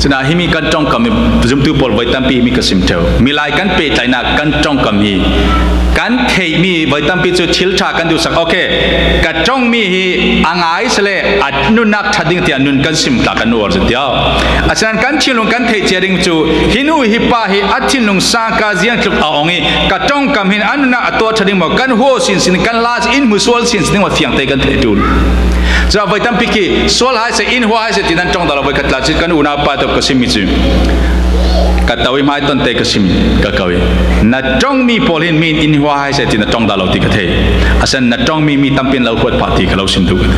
ฉะนั้นที่มีกันจงกับมีจุ่มตูโปลไว้ตั้งปีมีกระสิมเทวมีลายกันเปย์ใจนักกันจงกับมีกันเทมีไว้ตั้งปีจุดชิลชากันดูสักโอเคกันจ้องมีอ่างไอส์เลยอัดนุนักชัดดิ้งที่อันนุนกันซิมตากันนัวสุดเดียวอาจารย์กันชิลงกันเทเจริงจูหินูฮิปะฮิอัดชิลงสางกาเซียนคลุกเอาองค์กันจ้องกับหินอันนุนักตัวชัดดิ้งบอกกันหัวสินกันลาสอินมุสวลสินว่าเฟียงเตกันเทดูจะไว้ตั้งปีกี่สวลให้เสอินหัวให้เสที่นั่นจ้องตลอดไว้กันลาสิกันอุณาปาตบกันซิมิจูกัตวิมาตันเตกสิมกักวินัดจ้องมีโพลินมีอินหัวให้เสตินัดจ้องดาลติกเทอาศัยนัดจ้องมีตั้งเป็นเราขวดปาติกับเราสิมตุกัน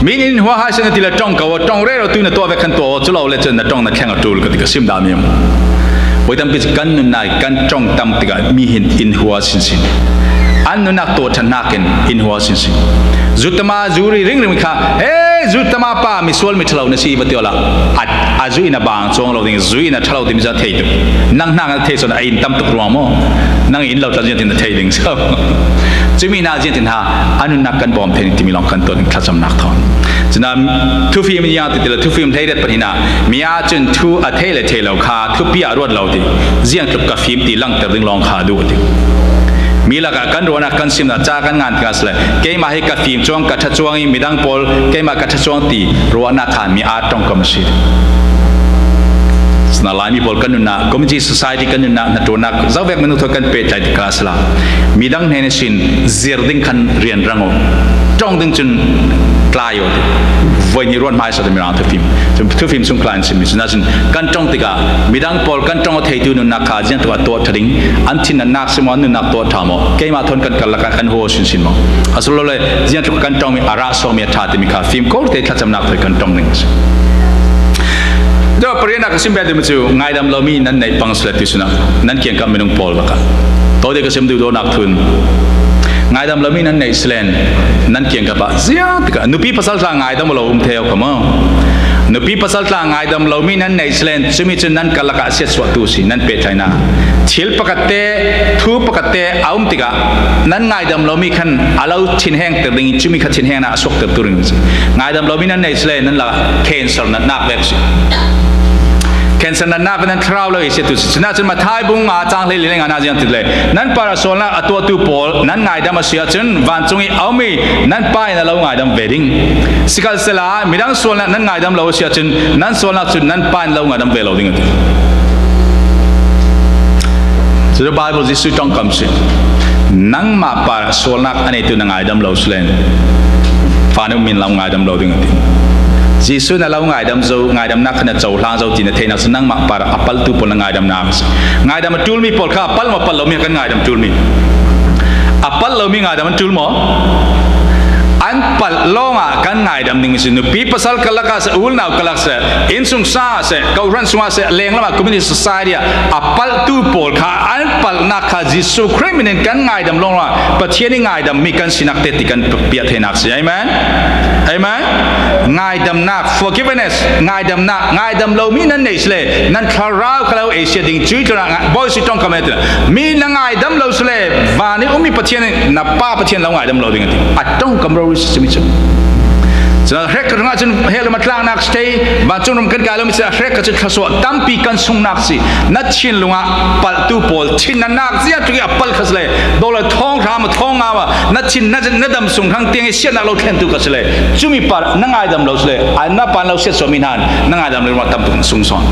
มีอินหัวให้เสตินัดจ้องกับว่าจ้องเร่เราตุนตัวเวกันตัวจุลเอาเล็ดนัดจ้องนัดแข่งกับจูลกับติกสิมดามีมไว้ตั้งเป็นกันนุนนายกันจ้องตั้งติกมีหินอินหัวสินอันนุนักตัวชนะกันอินหัวสินจุดมาจูรีริงมิค่ะจุดมาป้ามิสวลมิทลาวนี่สิบัติโอละอาจุอินาบางจงเราดิ้งจุอินาทลาวดิมิจะเทตุนั่งเทส่วนไอ้อินตั้มตุกรัวมั้งนั่งอินเราจะเจนตินเทดิ้งซับจิมีนาเจนตินหาอันนุนักกันบอมเทนิติมิลองกันตัวคลาสมนักทอนฉะนั้นทุฟิมยาติดละทุฟิมเทเด็ดปนินามีอาจนทุอัเทเลเทเลวขาทุปีอารวดเราดิเจียงกับกาฟิมตีลังเตอร์ดิ้งลองขาดูดิมีละกันรัวนักกันซิมนะจากกันงานกันเลยเกี่ยมาให้กัดฟิล์มจวงกัดจวงมีดังโพลเกี่ยมากัดจวงตีรัวนักขานมีอาร์ตองกรรมศิลป์สนาลายมีโพลกันนุนะคอมมิชชั่น society กันนุนะนัดรัวนักจะเวกมนุษย์กันเปิดใจที่คลาสละมีดังเฮนชินเซียร์ดิ้งขันเรียนรังโอจ้องดึงจนกลายอยู่วันนี้รวนไม้สุดมีร้านทุกฟิล์มส่งคลายสิมิสนั่นกันจ้องติกามีดังโพลกันจ้องเทตุนุนักขาเจียนตัวทิ้งอันที่นักสมอนุนักตัวทำโมเกี่ยมาทนกันละกันหัวสินโมอาสุลเลยเจียนกันจ้องมีอาราสมีธาตุมีขาฟิล์มโคตรเตะทัดจำนักเลยกันจ้องหนึ่งเดี๋ยวปริญญาก็สิมแบบเดิมจู่ไงดำเรามีนั่นในปังสเลติสุนัขนั่นเกี่ยงกับมีนุ่งโพลละกันตัวเด็กก็สิมดูโดนักทุนไงดำเรามีนั่นในอิสลามนั่นเกี่ยงกับเสียติกานุปีภาษาลาวไงดำเราเที่ยวกันมั้งนุปีภาษาลาวไงดำเรามีนั่นในอิสลามซึ่งมีจุดนั้นกันละกันเสียสวัสดิ์สินั่นเป็นใจนะชิลปกติทูปกติเอาติกานั่นไงดำเรามีขันอาเราชินแห้งแต่ดึงจุมีขันชินแห้งนะอสุกเติบโตรึงไงดำเรามีนั่นในอิสลามนั่นละแคนเซอร์นั่นนักเล็กสิแคนเซอร์นั้นเป็นทราวเลยเสียตุสินั่นจนมาท้ายบุ้งอาจารย์เลยงานอาจารย์ติดเลยนั่นปาราโซลน่ะตัวตูโพลนั่นไงดำมาเสียจนวันจงอีเอามีนั่นป้ายนั่นเราไงดำเวดิ้งสิกัลเซลามีดังโซลน่ะนั่นไงดำเราเสียจนนั่นโซลน่ะจนนั่นป้ายเราไงดำเวลเราดิ้งกันจะได้ไบเบิลที่สุดต้องคำสินั่งมาปาราโซลน่ะอันนี้ตัวนั่งไงดำเราเสลนฟานุมินเราไงดำเราดิ้งกันจีสุนัลเราไงดำโจไงดำนักขณะโจหลังโจจีนเทนักสนังมาปาร์อัปลตูปนไงดำนักไงดำมันจูลมีปอลข้าอัปลมาปลเรามีกันไงดำจูลมีอัปลเรามีไงดำมันจูลมั้งอันปลลงอ่ะกันไงดำนิ่งสินุปีภาษาคลากาเสอุลนาวคลากเสอินสุงซาเสกาวรันสุงาเสเลงละมาคอมมิวนิสต์ society อัปลตูปอลข้าอันปลนักข้าจีสุคริมินกันไงดำลงละประเทศนี้ไงดำมีกันสินักเตติกันเปียเทนักสิอาเมนอาเมนไงดำนัก forgiveness ไงดำนักไงดำเรามีนั่นเองเลยนั่นคาราคาราเอเชียดิ้งจุดจระบอยสิต้องคอมเมนต์มีนั่งไงดำเราเลยวันนี้มีประเทศนับป้าประเทศเราไงดำเราดิ้งอัดต้องคำเราสิมิช จะเรกกระทั่งจนเฮลมาทางนักสเตย์บางจุดมันกันกลายเป็นเรกกระจะทศวรรษตั้มปีกันส่งนักสินัดชินลุงอ่ะปัลตูโพลชินนักเสียทุกอย่างปัลขัสเลยโดนท้องรามท้องอ่ะนัดชินนัดดำส่งทางเตียงเสียนักเราเขียนตุกัสเลยจุมีปานั่งไอ้ดำเราเลยไอ้นับปานเราเสียสมินานนั่งไอ้ดำเราตั้มตุงส่งสอน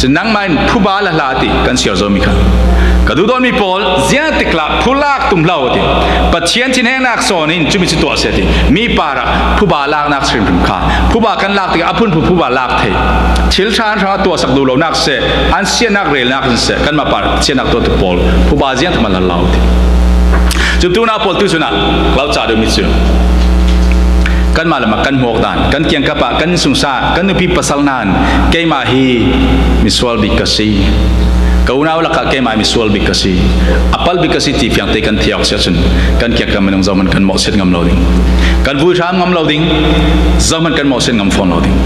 จะนั่งมันผู้บ้าละลาติกันเสียจอมีค่ะกระดูดอนมีโพลเสียติกลับผู้ลากตุ่มเหล่าติปัจเจียนที่แห่งนักสอนนี่จุมิจิตัวเสียติมีปาระผู้บ้าลากนักสิ่งพิมพ์ขาผู้บ้ากันลากติอภุนผู้บ้าลากเทชิลชานชาตัวสักดูเหล่านักเสอันเสียนักเรียนนักเสกันมาปาระเสียนักตัวตุโพลผู้บ้าเสียทำมาละเหล่าติจุดตัวนักโพลตุสุนักเราจ่าดูมิจิกันมาละมากันหมวกดานกันเกียงกระปะกันสุงซากันนุพิปัสสลนานเกมาฮีมิสวลบิกซีKau nak lak kemai misual bikasi, apal bikasi tiap yang tekan tiap season, kan kiak kan menang zaman kan mausen ngam loading, kan buram ngam loading, zaman kan mausen ngam phone loading.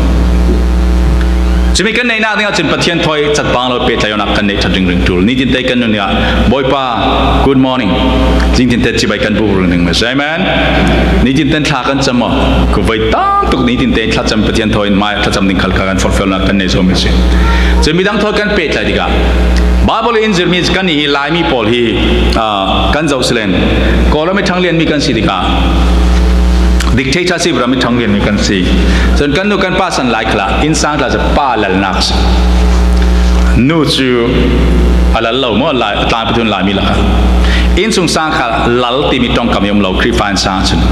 Jadi kan neina dengan cenpatian toy cat bang lo pet layon akan neita ring tool. Ni jintai kan dunia, boy pa, good morning. Jintai cibai kan buru ring mas, amen. Ni jintai thakan cama, kuwait tak tuk ni jintai thakan cenpatian toy mai thakan ning kalkan fulfill akan neisa misi. Jadi midang toy kan pet lagi ga. Bible in Jeremiah kan ni lai mi Paul hi kan jauh selain. Kalau mi thang lian mi kan sidika. Dictatorship ramai thang lian mi kan si. Jadi kan tu kan pasan like lah. Insan lah sepa lal naks. Nuju ala lau mo lai tang petun lai mi lah. Insung sang kal lal ti mi tong kami lau krifan sang chen.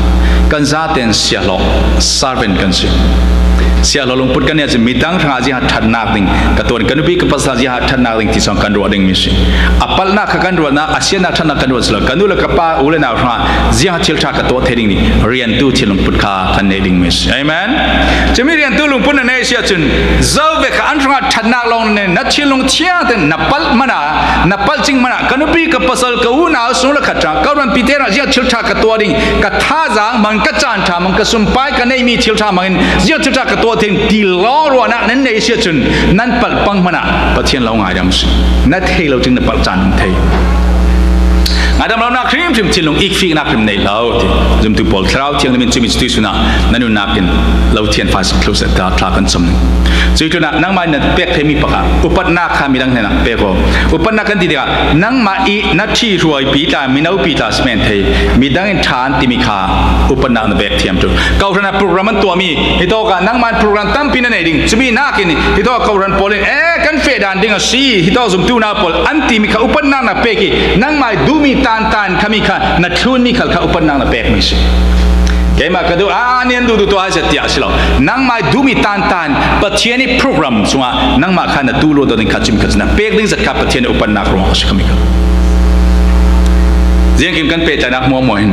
Kan zaten sialok servant kan si. Siapa lalu pun kan ya semidang tengah jihad ternak ding, katuan kan lebih kepas jihad ternak ding tisang kan dua ding misi. Apal nak kan dua nak Asia nak ternak kan dua sila, kan dua lekapa ulai nak tengah jihad cilta katuan tering ni, rian tu cilung pun kan ding misi. Amen. Jadi rian tu lung pun ni Asia cun, jauh ke antara ternak long ni, nak cilung cia dan napal mana, napal cing mana, kan lebih kepas kau nak semula kata, kau orang pitera jihad cilta katuan ding, katazang mangkacan ta, mangkasumpai kan ini cilta mangin jihad cilta katuan ting di luar nak nanti Asia cun nan palpang mana patien lau ngai dam si nat hei lau ting napal can thei ngai dam lau nak krim cim cilung ikfik nak krim nei lau ti zum tu pol trau tiang min cimi stu suna nanu nakin lau tian fas close at da tlakan som jadi tu nak nang mai nat pek thei mi paka upat nak kami dang nena peko upat nak kan ti dia nang mai nat thi ruai pi ta minau pi ta smen thei mi dang in than ti mi kha upat nak na bek thiam tu kau rana program tu mi itu kan nang man program tam pina nei ding cumi nak ini itu kau ran polin kan fedan ding si itu zum tu na pol anti mi kha upat nak na peki nang mai du mi tan kami kha na thun mi kha upat nak na pek mi si Kema kadu nian du tu aja tiak silo nang mai du mi tan patien ni program sunga nang ma kha na tu lo do ding kachim kachna pek ding zat ka patien upat nak ro si kami kha Ziang kim kan peta nak mo hin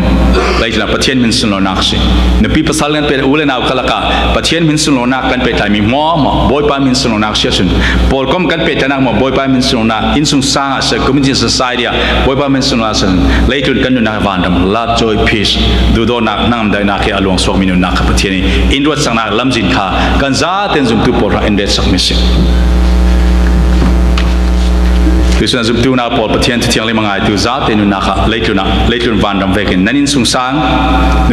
baiklah patien min sun lo nak si nepi pasal kan peta ule nak kalaka patien min sun lo nak kan peta mi mo boy pa min sun lo nak sia sun pol kom kan peta nak mo boy pa min sun lo nak in sung sang as community society boy pa min sun lo sun later kan na vandam love joy peace du do nak nam dai nak ke along sok min nak patien ni indot sang nak lamjin kha kan za ten zum tu por in det sak mission Tujuan sebetulnya nak pol patien tiang lima ngai tu zat enu nak later vandam vekin nanin sung sang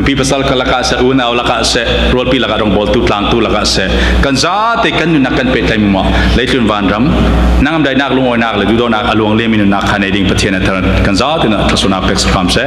nepi pasal kalaka se una laka se rol pi laka dong bol tu tlang tu laka se kan zat kan nu nak kan pe time mo later vandam nangam dai nak lungoi nak le du do nak aluang le min nak khanai ding patien kan zat na thasuna pex kam se